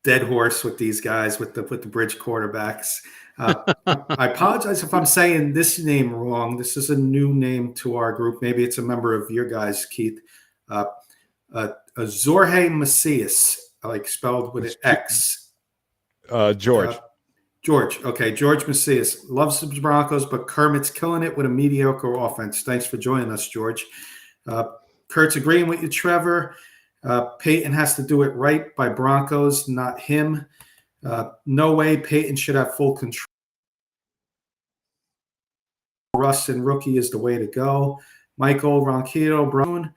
Dead horse with these guys with the bridge quarterbacks. I apologize if I'm saying this name wrong. This is a new name to our group. Maybe it's a member of your guys, Keith. Jorge Macias, like spelled with an X. George. George. Okay, George Macias. Loves the Broncos, but Kermit's killing it with a mediocre offense. Thanks for joining us, George. Kurt's agreeing with you, Trevor. Peyton has to do it right by Broncos, not him. No way Peyton should have full control. Russ and rookie is the way to go. Michael Ronquillo Brown.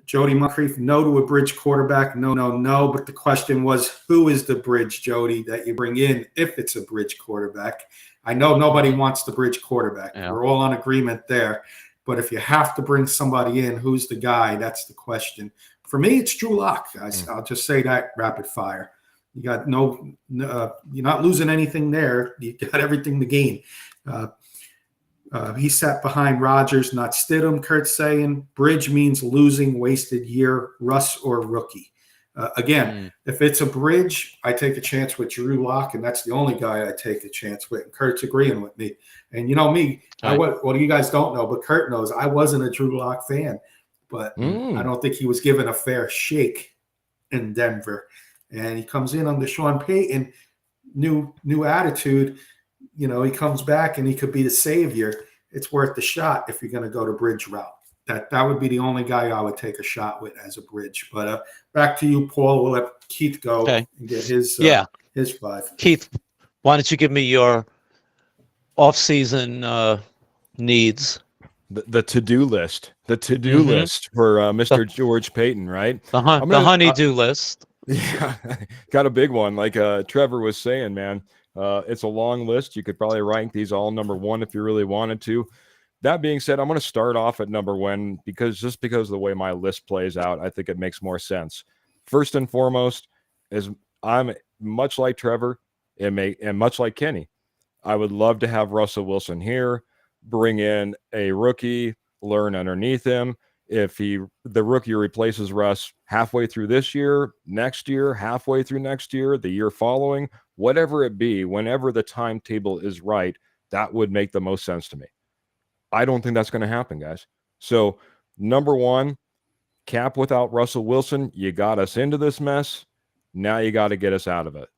Jody Moncrief, no to a bridge quarterback. No. But the question was, who is the bridge, Jody, that you bring in if it's a bridge quarterback? I know nobody wants the bridge quarterback. Yeah. We're all on agreement there. But if you have to bring somebody in, who's the guy? That's the question. For me, it's Drew Lock. I'll just say that rapid fire. You got you're not losing anything there. You got everything to gain. He sat behind Rodgers, not Stidham, Kurt's saying. Bridge means losing, wasted year, Russ or rookie. Again, if it's a bridge, I take a chance with Drew Lock, and that's the only guy I take a chance with. And Kurt's agreeing with me. And you know me, what you guys don't know, but Kurt knows, I wasn't a Drew Lock fan. But I don't think he was given a fair shake in Denver. And he comes in under Sean Payton, new attitude. You know, he comes back and he could be the savior. It's worth the shot if you're going to go to bridge route. That would be the only guy I would take a shot with as a bridge. But back to you, Paul. We'll let Keith go and get his 5. Keith, why don't you give me your off-season needs? The to-do list. The to-do list for Mr. George Payton, right? The honey-do list. Yeah, got a big one. Like Trevor was saying, man, it's a long list. You could probably rank these all number 1 if you really wanted to. That being said, I'm going to start off at number 1 because of the way my list plays out, I think it makes more sense. First and foremost, as I'm much like Trevor and much like Kenny. I would love to have Russell Wilson here, bring in a rookie, learn underneath him. If the rookie replaces Russ halfway through this year, next year, halfway through next year, the year following, whatever it be, whenever the timetable is right, that would make the most sense to me. I don't think that's going to happen, guys. So, number one, Cap without Russell Wilson, you got us into this mess. Now you got to get us out of it.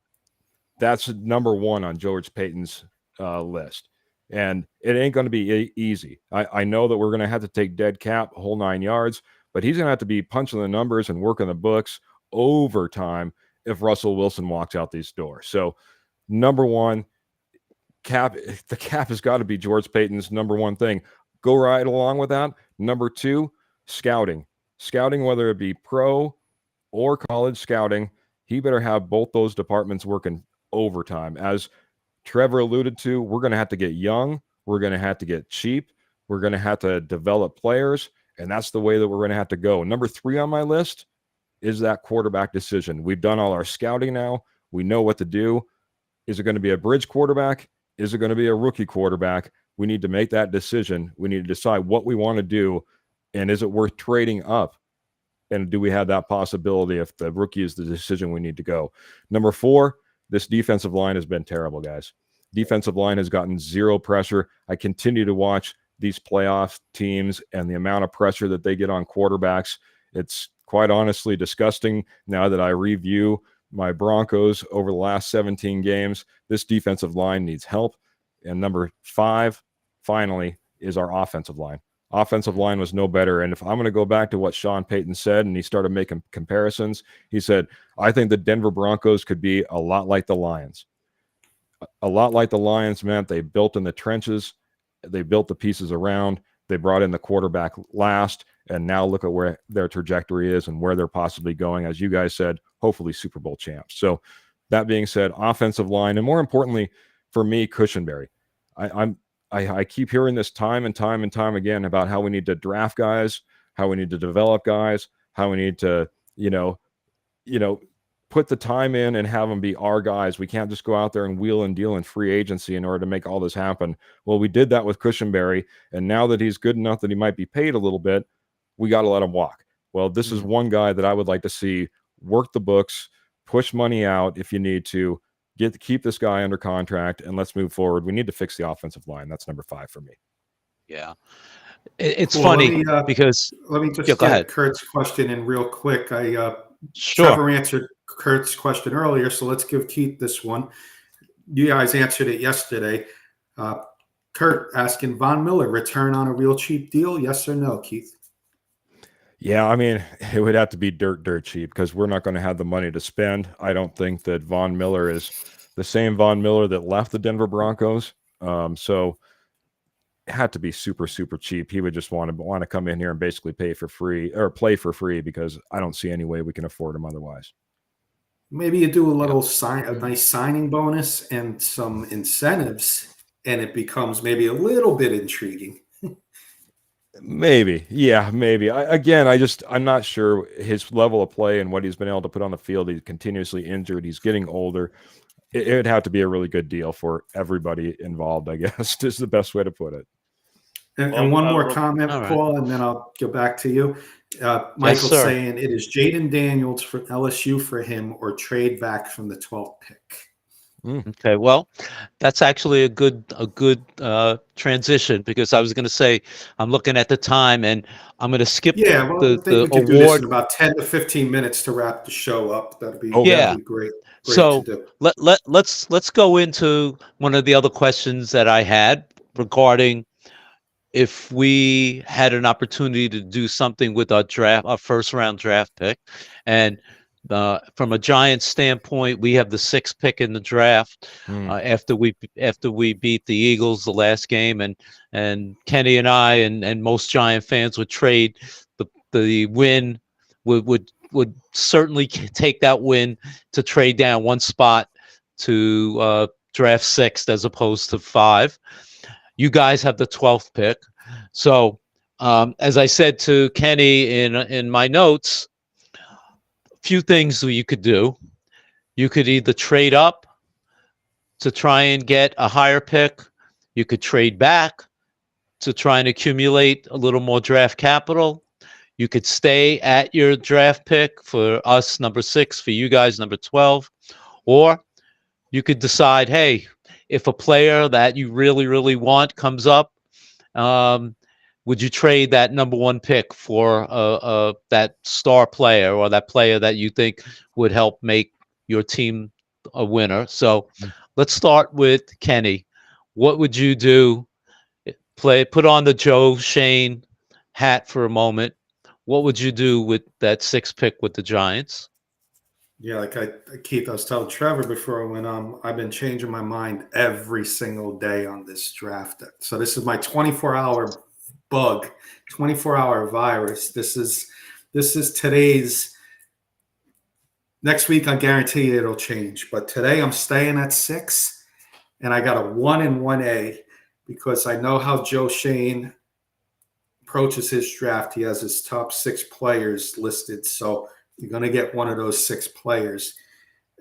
That's number one on George Paton's list. And it ain't going to be easy. I know that we're going to have to take dead cap, a whole 9 yards, but he's going to have to be punching the numbers and working the books overtime if Russell Wilson walks out these doors. So, number one, the cap has got to be George Paton's number one thing. Go right along with that. Number two, scouting. Scouting, whether it be pro or college scouting, he better have both those departments working overtime. As Trevor alluded to, we're going to have to get young. We're going to have to get cheap. We're going to have to develop players, and that's the way that we're going to have to go. Number three on my list is that quarterback decision. We've done all our scouting now. We know what to do. Is it going to be a bridge quarterback? Is it going to be a rookie quarterback? We need to make that decision. We need to decide what we want to do, and is it worth trading up? And do we have that possibility if the rookie is the decision we need to go? Number four, this defensive line has been terrible, guys. Defensive line has gotten zero pressure. I continue to watch these playoff teams and the amount of pressure that they get on quarterbacks. It's quite honestly disgusting now that I review my Broncos over the last 17 games. This defensive line needs help. And number five, finally, is our offensive line. Offensive line was no better. And if I'm going to go back to what Sean Payton said, and he started making comparisons, he said, I think the Denver Broncos could be a lot like the Lions. A lot like the Lions meant they built in the trenches. They built the pieces around. They brought in the quarterback last. And now look at where their trajectory is and where they're possibly going. As you guys said, hopefully Super Bowl champs. So that being said, offensive line, and more importantly for me, Cushenberry. I keep hearing this time and time and time again about how we need to draft guys, how we need to develop guys, how we need to, put the time in and have them be our guys. We can't just go out there and wheel and deal in free agency in order to make all this happen. Well, we did that with Cushenberry, and now that he's good enough that he might be paid a little bit, we got to let him walk. Well, this is one guy that I would like to see work the books, push money out if you need to, keep this guy under contract, and let's move forward. We need to fix the offensive line. That's number five for me. Yeah. It's funny because let me just go ahead. Kurt's question in real quick. Sure. Trevor answered Kurt's question earlier, so let's give Keith this one. You guys answered it yesterday. Kurt asking Von Miller, return on a real cheap deal, yes or no, Keith? Yeah, I mean, it would have to be dirt cheap because we're not going to have the money to spend. I don't think that Von Miller is the same Von Miller that left the Denver Broncos. So it had to be super cheap. He would just want to come in here and basically pay for free or play for free because I don't see any way we can afford him otherwise. Maybe you do a nice signing bonus and some incentives, and it becomes maybe a little bit intriguing. Maybe. Yeah, maybe. I'm not sure his level of play and what he's been able to put on the field. He's continuously injured. He's getting older. It would have to be a really good deal for everybody involved, I guess, is the best way to put it. And one more comment, right. Paul, and then I'll go back to you. Michael's saying it is Jaden Daniels for LSU for him or trade back from the 12th pick. Okay, well, that's actually a good transition because I was going to say I'm looking at the time and I'm going to skip the award. Do this in about 10 to 15 minutes to wrap the show up. That'd be great. So let's go into one of the other questions that I had regarding if we had an opportunity to do something with our first round draft pick, and from a Giants standpoint, we have the 6th pick in the draft after we beat the Eagles the last game, and Kenny and I and most Giant fans would trade the win would certainly take that win to trade down one spot to draft 6th as opposed to 5. You guys have the 12th pick, so as I said to Kenny in my notes. Few things that you could do. You could either trade up to try and get a higher pick. You could trade back to try and accumulate a little more draft capital. You could stay at your draft pick, for us, number 6, for you guys, number 12. Or you could decide, hey, if a player that you really, really want comes up, would you trade that number 1 pick for that star player, or that player that you think would help make your team a winner? So let's start with Kenny. What would you do? Put on the Joe Schoen hat for a moment. What would you do with that 6th pick with the Giants? Yeah, Keith, I was telling Trevor before I went on, I've been changing my mind every single day on this draft. So this is my 24-hour bug, 24-hour virus. This is today's. Next week, I guarantee you it'll change. But today, I'm staying at 6, and I got a 1 and 1A because I know how Joe Schoen approaches his draft. He has his top 6 players listed, so you're going to get one of those 6 players.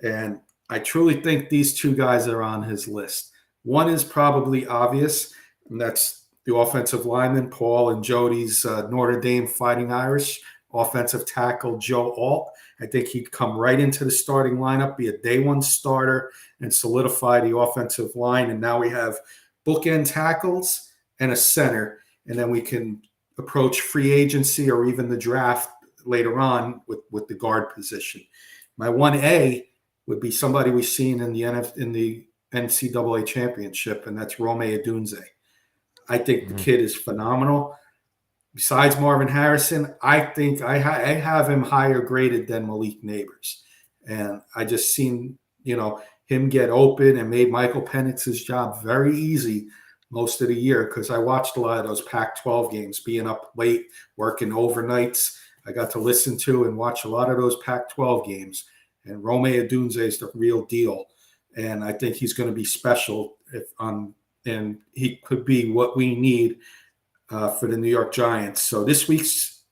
And I truly think these 2 guys are on his list. One is probably obvious, and that's the offensive lineman, Paul and Jody's Notre Dame Fighting Irish offensive tackle, Joe Alt. I think he'd come right into the starting lineup, be a day 1 starter, and solidify the offensive line. And now we have bookend tackles and a center, and then we can approach free agency or even the draft later on with the guard position. My 1A would be somebody we've seen in the NCAA championship, and that's Rome Odunze. I think the kid is phenomenal. Besides Marvin Harrison, I think I have him higher graded than Malik Nabers. And I just seen, him get open and made Michael Penix's job very easy most of the year, because I watched a lot of those Pac-12 games, being up late, working overnights. I got to listen to and watch a lot of those Pac-12 games. And Rome Odunze is the real deal. And I think he's going to be special and he could be what we need for the New York Giants. So this week's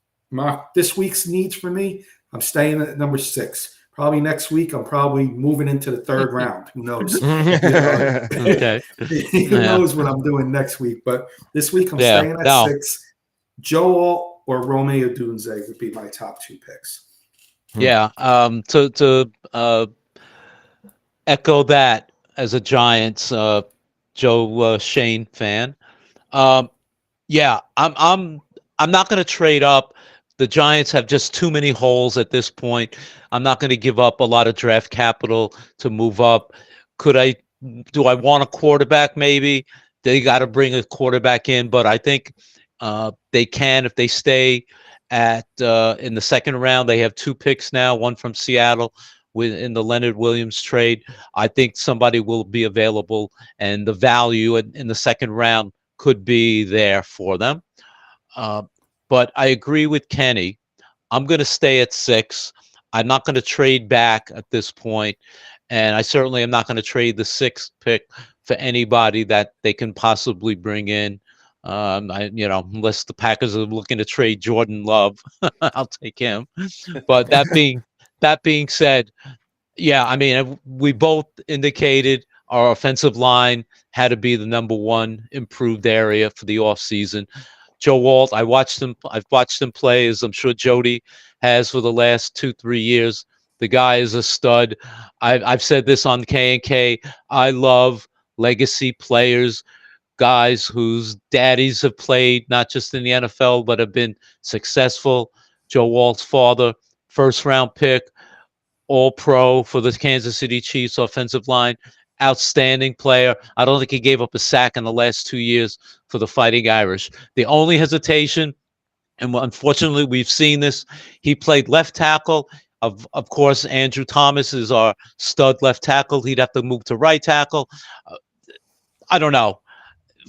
needs for me, I'm staying at number 6. Probably next week, I'm probably moving into the 3rd round. Who knows? Okay. Who knows what I'm doing next week? But this week, I'm staying at 6. Joe Alt or Rome Odunze would be my top 2 picks. Yeah. To echo that as a Giants Joe Schoen fan. Yeah, I'm not going to trade up. The Giants have just too many holes at this point. I'm not going to give up a lot of draft capital to move up. Do I want a quarterback? Maybe they got to bring a quarterback in, but I think they can if they stay at in the 2nd round. They have 2 picks now, one from Seattle in the Leonard Williams trade. I think somebody will be available, and the value in the 2nd round could be there for them. But I agree with Kenny. I'm going to stay at 6. I'm not going to trade back at this point, and I certainly am not going to trade the 6th pick for anybody that they can possibly bring in. Unless the Packers are looking to trade Jordan Love, I'll take him. But that being said, yeah, I mean, we both indicated our offensive line had to be the number 1 improved area for the offseason. Joe Alt, I've watched him play, as I'm sure Jody has for the last 2-3 years. The guy is a stud. I've said this on K&K. I love legacy players, guys whose daddies have played not just in the NFL but have been successful. Joe Alt's father, 1st-round pick, All-Pro for the Kansas City Chiefs offensive line. Outstanding player. I don't think he gave up a sack in the last 2 years for the Fighting Irish. The only hesitation, and unfortunately we've seen this, he played left tackle. Of course, Andrew Thomas is our stud left tackle. He'd have to move to right tackle. I don't know.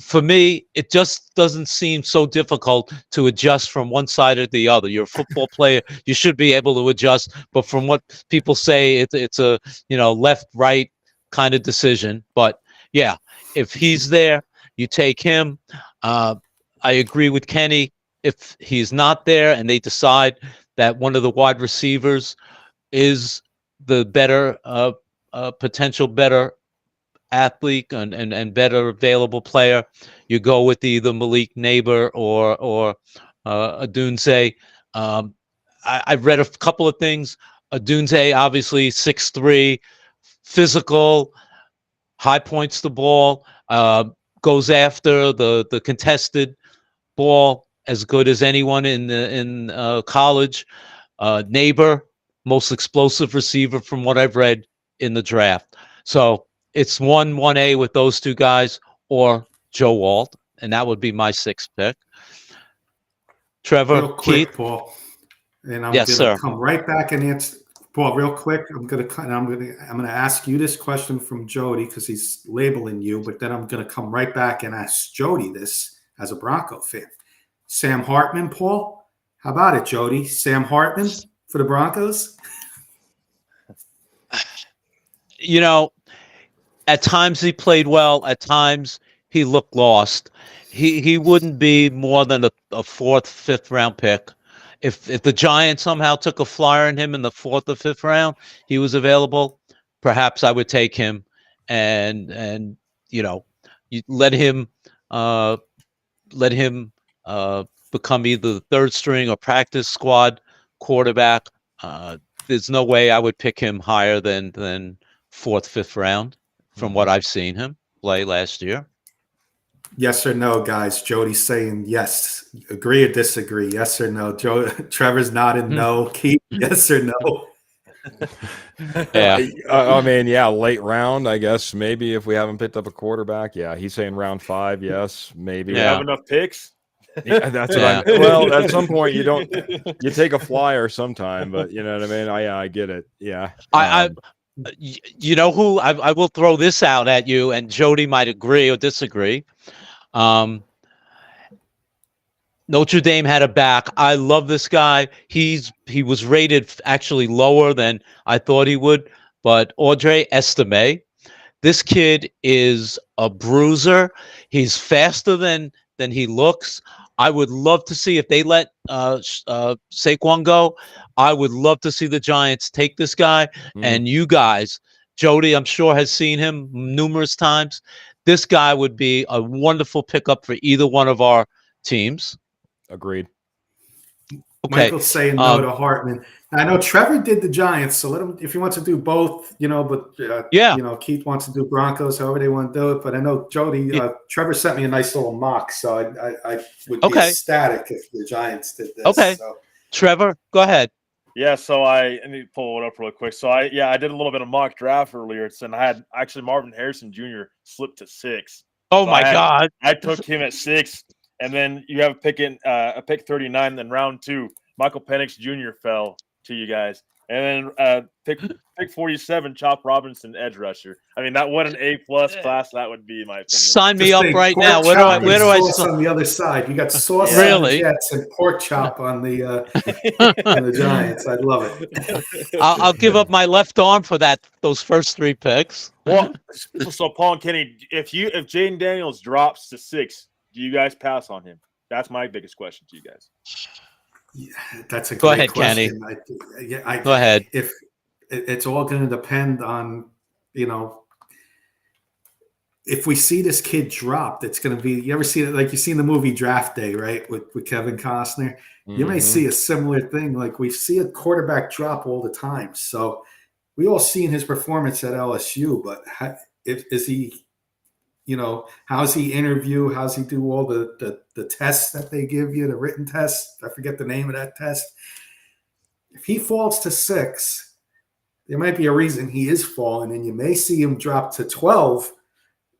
For me, it just doesn't seem so difficult to adjust from one side or the other. You're a football player. You should be able to adjust. But from what people say, it's a left-right kind of decision. But yeah, if he's there, you take him. I agree with Kenny. If he's not there and they decide that one of the wide receivers is the better a potential better athlete and better available player, you go with either Malik Neighbor or Adunze. I've read a couple of things. Adunze, obviously 6'3", physical, high points the ball, goes after the contested ball as good as anyone in college. Neighbor, most explosive receiver from what I've read in the draft. So it's 1A with those two guys or Joe Alt, and that would be my 6th pick. Trevor, Real quick, Keith? Paul, and I'm Yes, gonna sir. come right back and answer. Paul, real quick, I'm gonna ask you this question from Jody because he's labeling you, but then I'm gonna come right back and ask Jody this as a Bronco fan. Sam Hartman, Paul, how about it, Jody? Sam Hartman for the Broncos? You know, at times he played well. At times he looked lost. He wouldn't be more than a 4th, 5th round pick. If the Giants somehow took a flyer on him in the 4th or 5th round, he was available. Perhaps I would take him, and you let him become either the 3rd string or practice squad quarterback. There's no way I would pick him higher than 4th, 5th round from what I've seen him play last year. Yes or no, guys? Jody's saying yes. Agree or disagree? Yes or no? Trevor's nodding no. Keith, yes or no? Yeah. I mean, yeah, late round, I guess. Maybe if we haven't picked up a quarterback, yeah. He's saying round 5, yes, maybe. Do you have enough picks? Yeah, that's what I'm. Well, at some point, you take a flyer sometime, but you know what I mean. I get it. Yeah. You know who I will throw this out at you, and Jody might agree or disagree. Notre Dame had a back. I love this guy. He was rated actually lower than I thought he would, but Audrey Estime, this kid is a bruiser. He's faster than he looks. I would love to see if they let Saquon go. I would love to see the Giants take this guy. And you guys, Jody, I'm sure has seen him numerous times. This guy would be a wonderful pickup for either one of our teams. Agreed. Okay. Michael's saying no to Hartman. I know Trevor did the Giants, so let him if he wants to do both, but yeah, Keith wants to do Broncos, however they want to do it. But I know Jody, Trevor sent me a nice little mock, so I would be ecstatic if the Giants did this. Okay. So. Trevor, go ahead. Yeah, so I need to pull it up really quick. So I did a little bit of mock draft earlier, and I had actually Marvin Harrison Jr. slipped to 6. Oh so my God! I took him at 6, and then you have a pick 39 in round 2. Michael Penix Jr. fell to you guys, and then pick 47, Chop Robinson, edge rusher. I mean, what an A+ class that would be, in my opinion. Sign me up right now. Where do I sauce on the other side? You got sauce on the Jets and pork chop on the on the Giants. I'd love it. I'll give up my left arm for those first 3 picks. Well, so Paul and Kenny, if Jaden Daniels drops to 6, do you guys pass on him? That's my biggest question to you guys. Yeah, that's a go great ahead, question. Kenny. Go ahead. If it's all going to depend on, if we see this kid dropped, it's going to be. You ever see it? Like you see in the movie Draft Day, right? With Kevin Costner, you may see a similar thing. Like we see a quarterback drop all the time. So we all seen his performance at LSU, but is he? How's he interview? How's he do all the tests that they give you, the written tests? I forget the name of that test. If he falls to 6, there might be a reason he is falling, and you may see him drop to 12,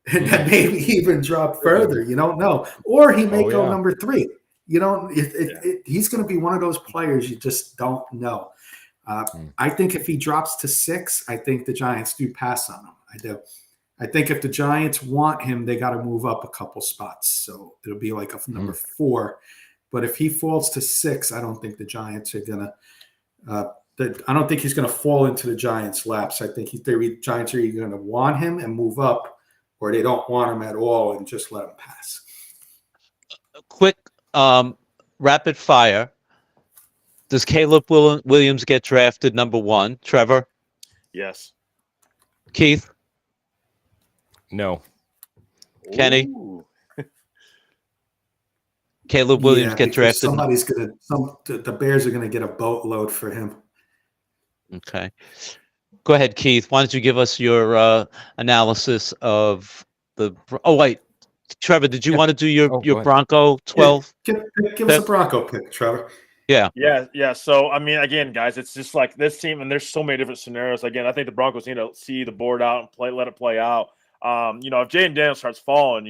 and then maybe even drop further. You don't know. Or he may go number 3. He's going to be one of those players you just don't know. I think if he drops to 6, I think the Giants do pass on him. I do. I think if the Giants want him, they got to move up a couple spots. So it'll be like a number 4. But if he falls to 6, I don't think the Giants are going to I don't think he's going to fall into the Giants' laps. I think the Giants are either going to want him and move up, or they don't want him at all and just let him pass. Quick rapid fire. Does Caleb Williams get drafted number 1? Trevor? Yes. Keith, No. Kenny? Ooh. Caleb Williams Yeah, get because drafted. somebody's gonna. The Bears are gonna get a boatload for him. Okay. Go ahead, Keith. Why don't you give us your analysis of the? Oh wait, Trevor, did you Yeah. want to do your Oh, go ahead. Bronco 12? Give us a Bronco pick, Trevor. Yeah. Yeah. So I mean, again, guys, it's just like this team, and there's so many different scenarios. Again, I think the Broncos need to see the board out and let it play out. If Jaden Daniels starts falling,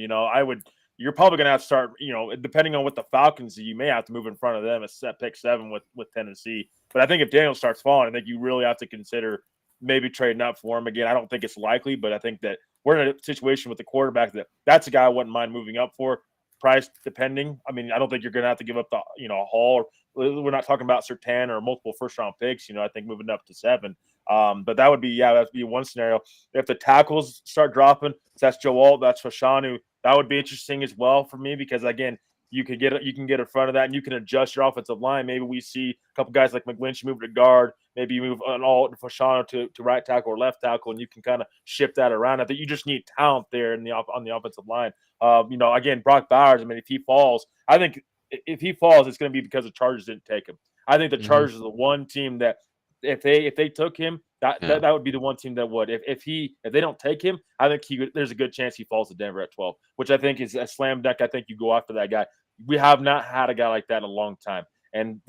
you're probably gonna have to start, depending on what the Falcons do, you may have to move in front of them at pick 7 with Tennessee. But I think if Daniels starts falling, I think you really have to consider maybe trading up for him again. I don't think it's likely, but I think that we're in a situation with the quarterback that's a guy I wouldn't mind moving up for. Price depending. I mean, I don't think you're going to have to give up the Hall. We're not talking about Surtain or multiple first round picks. I think moving up to 7. But that'd be one scenario. If the tackles start dropping, that's Joe Alt, that's Fashanu. That would be interesting as well for me because again, you can get in front of that and you can adjust your offensive line. Maybe we see a couple guys like McGlinchey move to guard. Maybe you move an Alt Fashanu to right tackle or left tackle, and you can kind of shift that around. I think you just need talent there on the offensive line. Again, Brock Bowers, I mean, if he falls, I think if he falls, it's going to be because the Chargers didn't take him. I think the Chargers are the one team that if they took him, that would be the one team that would. If they don't take him, I think there's a good chance he falls to Denver at 12, which I think is a slam dunk. I think you go after that guy. We have not had a guy like that in a long time. And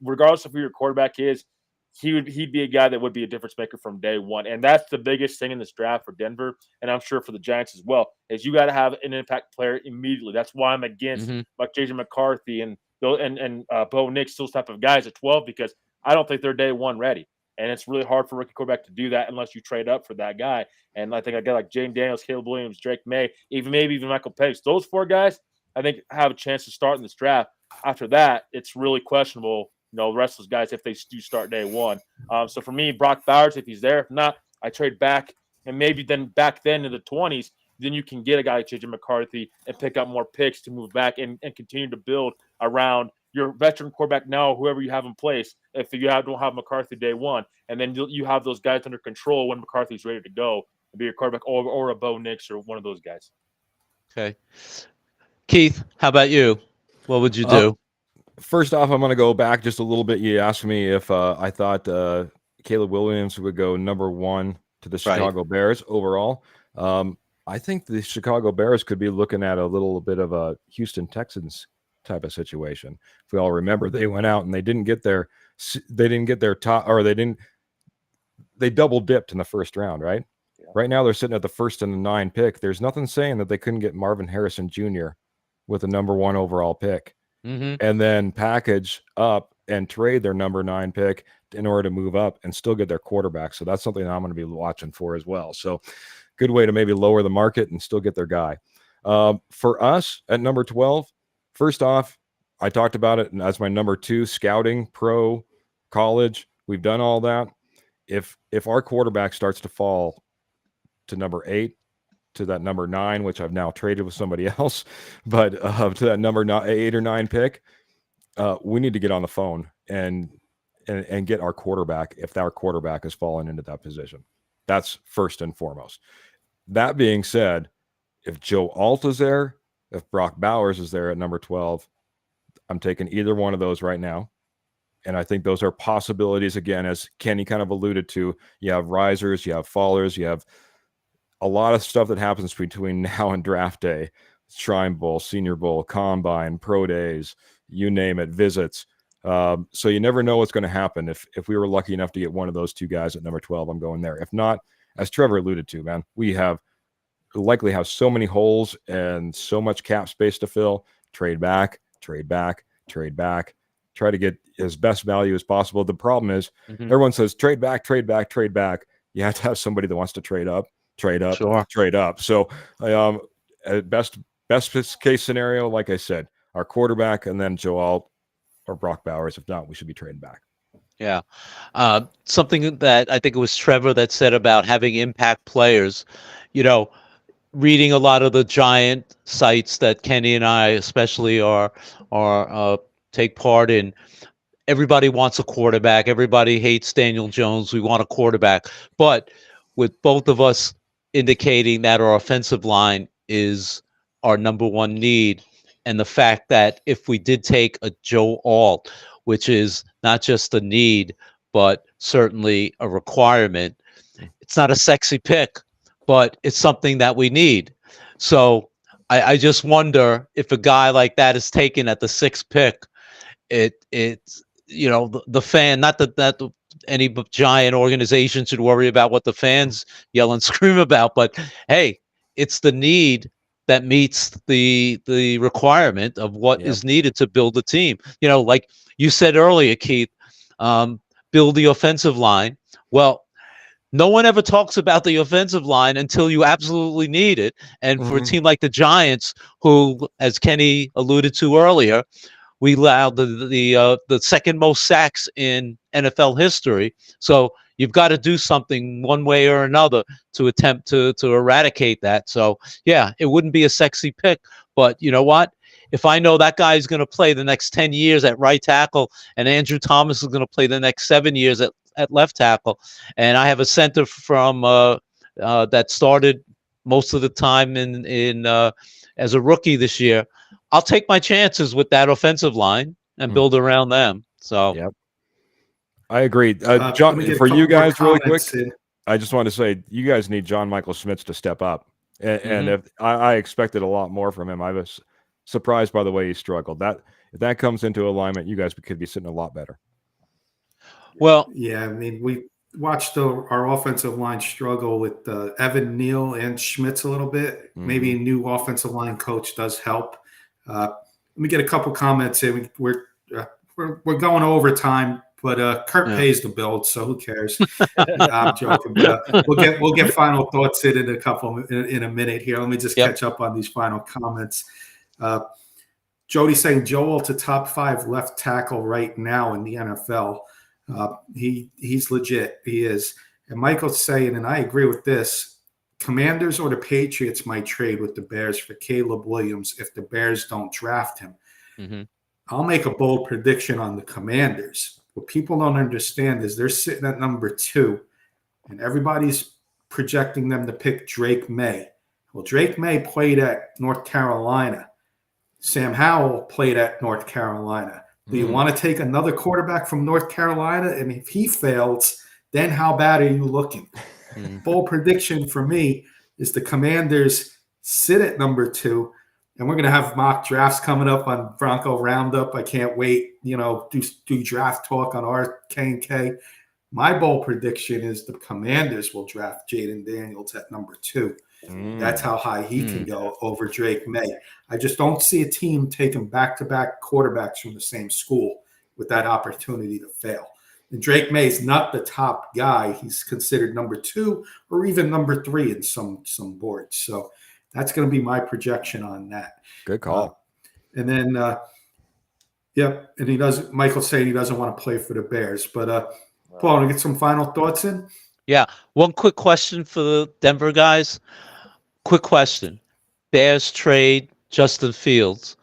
regardless of who your quarterback is, he'd be a guy that would be a difference maker from day one. And that's the biggest thing in this draft for Denver, and I'm sure for the Giants as well, is you got to have an impact player immediately. That's why I'm against like JJ McCarthy and Bo Nix, those type of guys at 12, because I don't think they're day one ready. And it's really hard for a rookie quarterback to do that unless you trade up for that guy. And I think a guy like Jaden Daniels, Caleb Williams, Drake May, maybe even Michael Penix, those 4 guys, I think have a chance to start in this draft. After that, it's really questionable, the rest of those guys, if they do start day one. So for me, Brock Bowers, if he's there, if not, I trade back. And maybe then back then in the 20s, then you can get a guy like JJ McCarthy and pick up more picks to move back and continue to build around your veteran quarterback now, whoever you have in place, if you don't have McCarthy day one. And then you have those guys under control when McCarthy's ready to go and be your quarterback or a Bo Nix or one of those guys. Okay. Keith, how about you? What would you do? First off, I'm going to go back just a little bit. You asked me if I thought Caleb Williams would go number 1 to the Chicago Bears overall. I think the Chicago Bears could be looking at a little bit of a Houston Texans type of situation. If we all remember, they went out and they didn't get their top, or they double dipped in the first round, right? Yeah. Right now they're sitting at the 1st and the 9 pick. There's nothing saying that they couldn't get Marvin Harrison Jr. with a number 1 overall pick. And then package up and trade their number 9 pick in order to move up and still get their quarterback. So that's something that I'm going to be watching for as well. So good way to maybe lower the market and still get their guy. For us at number 12, first off, I talked about it as my number 2, scouting, pro, college. We've done all that. If our quarterback starts to fall to number 8, to that number 9, which I've now traded with somebody else, but to that number 8 or 9 pick, we need to get on the phone and get our quarterback if our quarterback has fallen into that position. That's first and foremost. That being said, if Joe Alt is there, if Brock Bowers is there at number 12, I'm taking either one of those right now. And I think those are possibilities. Again, as Kenny kind of alluded to, you have risers, you have fallers, you have a lot of stuff that happens between now and draft day, Shrine Bowl, Senior Bowl, Combine, Pro Days, you name it, visits. So you never know what's going to happen. If we were lucky enough to get one of those 2 guys at number 12, I'm going there. If not, as Trevor alluded to, man, we likely have so many holes and so much cap space to fill. Trade back, trade back, trade back. Try to get as best value as possible. The problem is everyone says trade back, trade back, trade back. You have to have somebody that wants to trade up. Trade up, sure. Trade up. So at best case scenario, like I said, our quarterback and then Joe Alt or Brock Bowers. If not, we should be trading back. Yeah. Something that I think it was Trevor that said about having impact players, reading a lot of the Giant sites that Kenny and I especially are take part in. Everybody wants a quarterback. Everybody hates Daniel Jones. We want a quarterback. But with both of us indicating that our offensive line is our number one need, and the fact that if we did take a Joe Alt, which is not just a need, but certainly a requirement, it's not a sexy pick, but it's something that we need. So I just wonder if a guy like that is taken at the 6th pick, it's the fan, not that any giant organization should worry about what the fans yell and scream about, but hey, it's the need that meets the requirement of what is needed to build a team. Like you said earlier, Keith, build the offensive line. Well, no one ever talks about the offensive line until you absolutely need it. And for a team like the Giants, who, as Kenny alluded to earlier, we allowed the second most sacks in NFL history. So you've got to do something one way or another to attempt to eradicate that. So yeah, it wouldn't be a sexy pick, but you know what? If I know that guy is going to play the next 10 years at right tackle and Andrew Thomas is going to play the next 7 years at left tackle, and I have a center from that started most of the time in as a rookie this year, I'll take my chances with that offensive line and build around them. So, yep, I agree. John, for you guys, really quick, I just want to say you guys need John Michael Schmitz to step up, and if I expected a lot more from him, I was surprised by the way he struggled. That if that comes into alignment, you guys could be sitting a lot better. Well, yeah, I mean, we watched our offensive line struggle with Evan Neal and Schmitz a little bit. Maybe a new offensive line coach does help. Let me get a couple comments in. We're going overtime, but Kurt pays the bill, so who cares? I'm joking, but we'll get final thoughts in a minute here. Let me just catch up on these final comments. Jody's saying Joel to top 5 left tackle right now in the NFL. He's legit. He is. And Michael's saying, and I agree with this, Commanders or the Patriots might trade with the Bears for Caleb Williams if the Bears don't draft him. I'll make a bold prediction on the Commanders. What people don't understand is they're sitting at number 2, and everybody's projecting them to pick Drake May. Well, Drake May played at North Carolina. Sam Howell played at North Carolina. Do you want to take another quarterback from North Carolina? And if he fails, then how bad are you looking? Bold prediction for me is the Commanders sit at number 2, and we're going to have mock drafts coming up on Bronco Roundup. I can't wait, do draft talk on RK&K. My bold prediction is the Commanders will draft Jaden Daniels at number 2. That's how high he can go over Drake May. I just don't see a team taking back-to-back quarterbacks from the same school with that opportunity to fail. And Drake May is not the top guy. He's considered number 2 or even number 3 in some boards. So that's going to be my projection on that. Good call. And then, and Michael's saying he doesn't want to play for the Bears. But Paul, want to get some final thoughts in? Yeah. One quick question for the Denver guys. Quick question. Bears trade Justin Fields.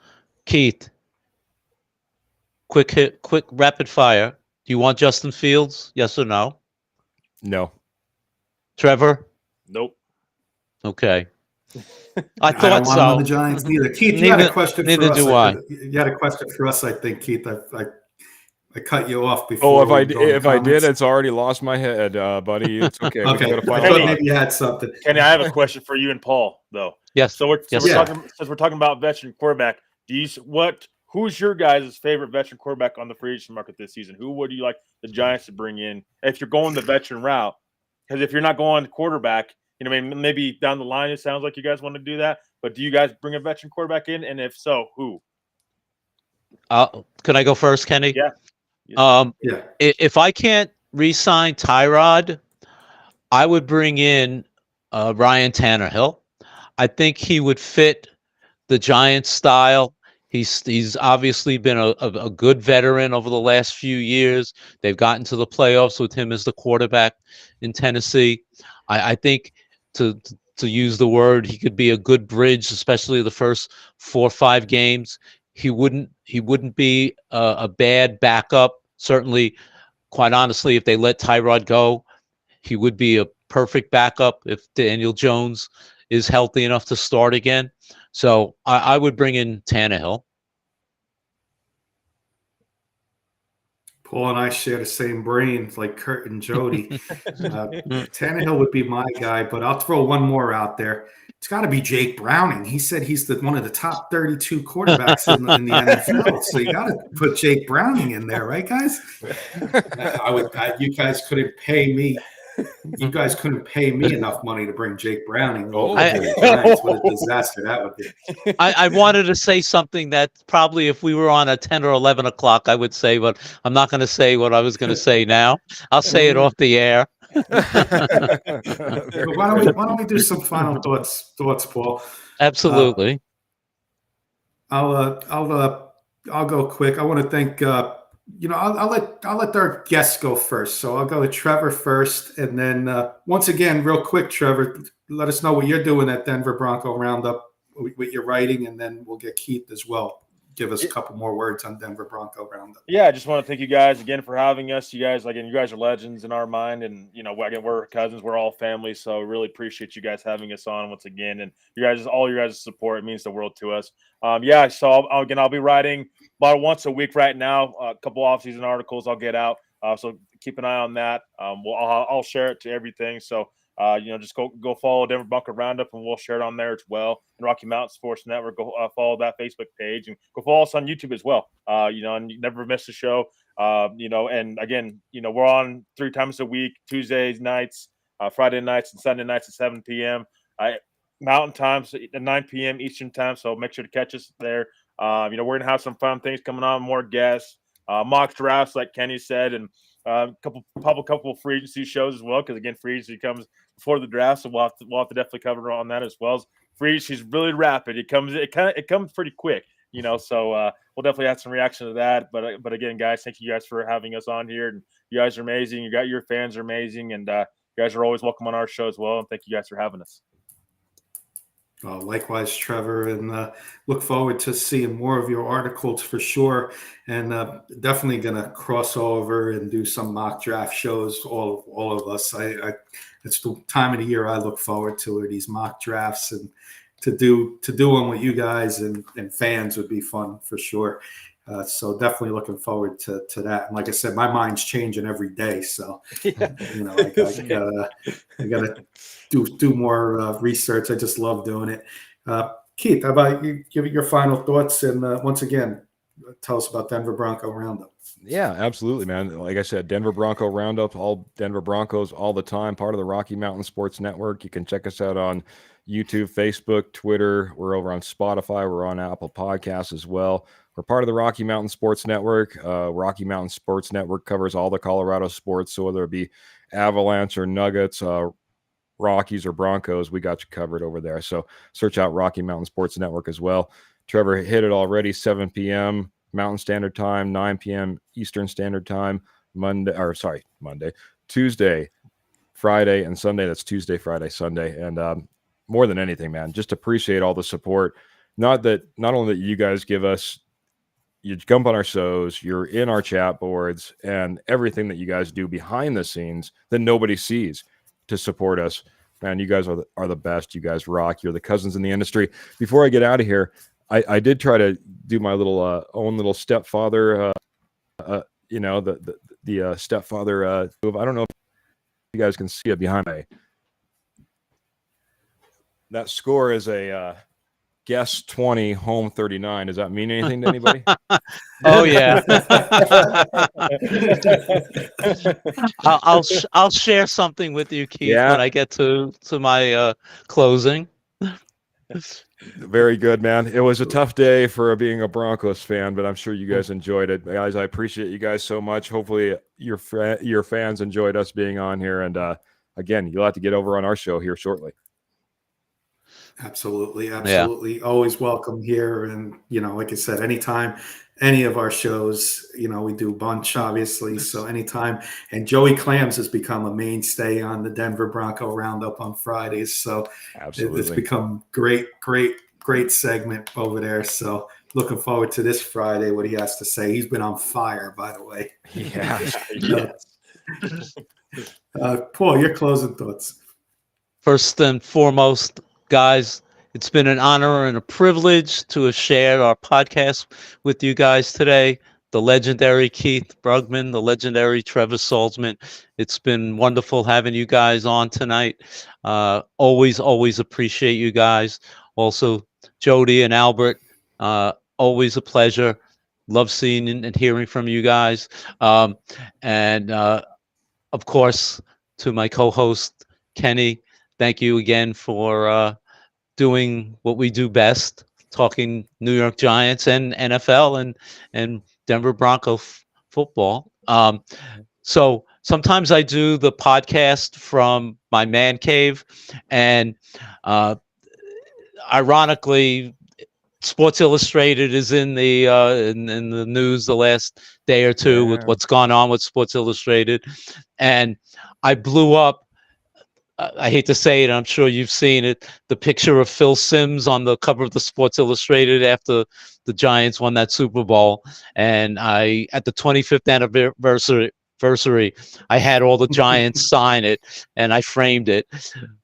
Keith, quick hit, quick rapid fire. Do you want Justin Fields? Yes or no? No. Trevor? Nope. Okay. I thought I don't so. want him on the Giants neither. Keith, you had a question neither for us. do I. You had a question for us, I think, Keith. I cut you off before. Oh, if I did, it's already lost my head, buddy. It's okay. Okay. I thought maybe you had something. Kenny, I have a question for you and Paul, though. Yes. So we're talking about veteran quarterback. Who's your guys' favorite veteran quarterback on the free agent market this season? Who would you like the Giants to bring in if you're going the veteran route? Because if you're not going quarterback, maybe down the line it sounds like you guys want to do that. But do you guys bring a veteran quarterback in? And if so, who? Can I go first, Kenny? Yeah. If I can't re-sign Tyrod, I would bring in Ryan Tannehill. I think he would fit the Giants style. He's obviously been a good veteran over the last few years. They've gotten to the playoffs with him as the quarterback in Tennessee. I think to use the word, he could be a good bridge, especially the first 4 or 5 games. He wouldn't be a bad backup. Certainly, quite honestly, if they let Tyrod go, He would be a perfect backup if Daniel Jones is healthy enough to start again. So I would bring in Tannehill. Paul and I share the same brain, like Kurt and Jody. Tannehill would be my guy, but I'll throw one more out there. It's got to be Jake Browning. He said he's one of the top 32 quarterbacks in the NFL. So you got to put Jake Browning in there, right, guys? You guys couldn't pay me. You guys couldn't pay me enough money to bring Jake Browning over to the Giants. What a disaster that would be. I wanted to say something that probably if we were on at 10 or 11 o'clock, I would say, but I'm not going to say what I was going to say now. I'll say it off the air. Why don't we do some final thoughts, Paul? Absolutely. I'll go quick. I want to thank I'll let our guests go first. So I'll go with Trevor first, and then once again, real quick, Trevor, let us know what you're doing at Denver Bronco Roundup with your writing, and then we'll get Keith as well. Give us a couple more words on Denver Bronco Roundup. Yeah, I just want to thank you guys again for having us. You guys are legends in our mind, and again, we're cousins, we're all family, so really appreciate you guys having us on once again, and all your guys' support. It means the world to us. So I'll be writing about once a week right now. A couple off-season articles I'll get out, so keep an eye on that. I'll share it to everything. So just go follow Denver Bronco Roundup, and we'll share it on there as well. And Rocky Mountain Sports Network, go follow that Facebook page, and go follow us on YouTube as well. And you never miss a show. And again, we're on 3 times a week: Tuesdays nights, Friday nights, and Sunday nights at 7 p.m. Mountain times at 9 p.m. Eastern time. So make sure to catch us there. We're gonna have some fun things coming on, more guests, mock drafts, like Kenny said, and a couple free agency shows as well. Because again, free agency comes before the draft, so we'll have to definitely cover on that as well. Free agency is really rapid. It comes pretty quick, So we'll definitely have some reaction to that. But again, guys, thank you guys for having us on here, and you guys are amazing. Your fans are amazing, and you guys are always welcome on our show as well. And thank you guys for having us. Likewise, Trevor, and look forward to seeing more of your articles for sure. And definitely going to cross over and do some mock draft shows. All of us. It's the time of the year I look forward to, these mock drafts, and to do them with you guys and fans would be fun for sure. So definitely looking forward to that. And like I said, my mind's changing every day. So, I gotta do more research. I just love doing it. Keith, how about you give it your final thoughts? And once again, tell us about Denver Bronco Roundup. Yeah, absolutely, man. Like I said, Denver Bronco Roundup, all Denver Broncos all the time, part of the Rocky Mountain Sports Network. You can check us out on YouTube, Facebook, Twitter. We're over on Spotify. We're on Apple Podcasts as well. We're part of the Rocky Mountain Sports Network. Rocky Mountain Sports Network covers all the Colorado sports. So whether it be Avalanche or Nuggets, Rockies or Broncos, we got you covered over there. So search out Rocky Mountain Sports Network as well. Trevor hit it already, 7 p.m. Mountain Standard Time, 9 p.m. Eastern Standard Time, Monday, Tuesday, Friday, and Sunday. That's Tuesday, Friday, Sunday. And more than anything, man, just appreciate all the support. Not only that you guys give us, you jump on our shows, you're in our chat boards, and everything that you guys do behind the scenes that nobody sees to support us. Man, you guys are the best. You guys rock. You're the cousins in the industry. Before I get out of here, I did try to do my little own little stepfather, the stepfather move. I don't know if you guys can see it behind me. That score is a guess 20, home 39. Does that mean anything to anybody? Oh yeah. I'll share something with you, Keith, when I get to my closing. Very good, man. It was a tough day for being a Broncos fan, but I'm sure you guys enjoyed it. Guys, I appreciate you guys so much. Hopefully your fans enjoyed us being on here. And again, you'll have to get over on our show here shortly. Absolutely. Yeah. Always welcome here. And, like I said, anytime, any of our shows, we do a bunch, obviously. So anytime. And Joey Clams has become a mainstay on the Denver Bronco Roundup on Fridays. So it's become great segment over there. So looking forward to this Friday, what he has to say. He's been on fire, by the way. Yeah. Paul, your closing thoughts. First and foremost, guys, it's been an honor and a privilege to have shared our podcast with you guys today. The legendary Keith Brugman, the legendary Trevor Salzman. It's been wonderful having you guys on tonight. Always appreciate you guys. Also, Jody and Albert, always a pleasure. Love seeing and hearing from you guys. And of course, to my co-host, Kenny, thank you again for doing what we do best, talking New York Giants and NFL and Denver Bronco football. So sometimes I do the podcast from my man cave, and ironically, Sports Illustrated is in the in the news the last day or two with what's gone on with Sports Illustrated, and I blew up. I hate to say it, I'm sure you've seen it, the picture of Phil Simms on the cover of the Sports Illustrated after the Giants won that Super Bowl. And at the 25th anniversary, I had all the Giants sign it, and I framed it.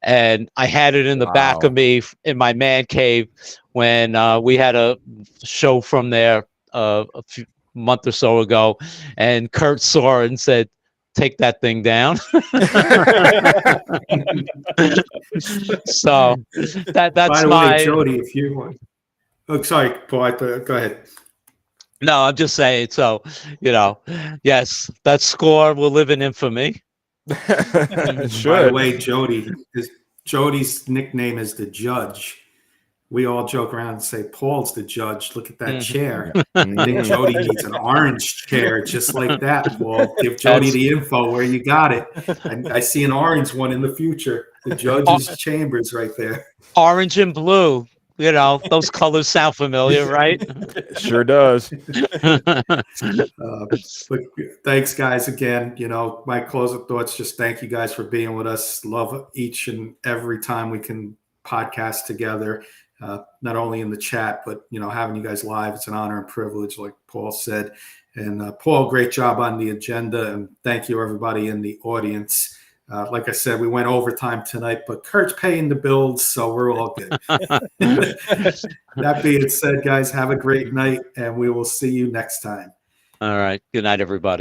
And I had it in the back of me in my man cave when we had a show from there a few month or so ago. And Kurt saw it and said, "Take that thing down." So that's By the my way, Jody, if you want. Oh, sorry, Paul. Go ahead. No, I'm just saying. So, yes, that score will live in infamy. By the way, Jody's nickname is the Judge. We all joke around and say, Paul's the judge. Look at that chair. I think Jody needs an orange chair just like that, Paul. Give Jody the info where you got it. I see an orange one in the future. The judge's chambers right there. Orange and blue. Those colors sound familiar, right? Sure does. But thanks, guys, again. My closing thoughts, just thank you guys for being with us. Love each and every time we can podcast together. Not only in the chat, but having you guys live, it's an honor and privilege, like Paul said. And Paul, great job on the agenda, and thank you everybody in the audience. Like I said, we went overtime tonight, but Kurt's paying the bills, so we're all good. That being said, guys, have a great night, and we will see you next time. All right. Good night, everybody.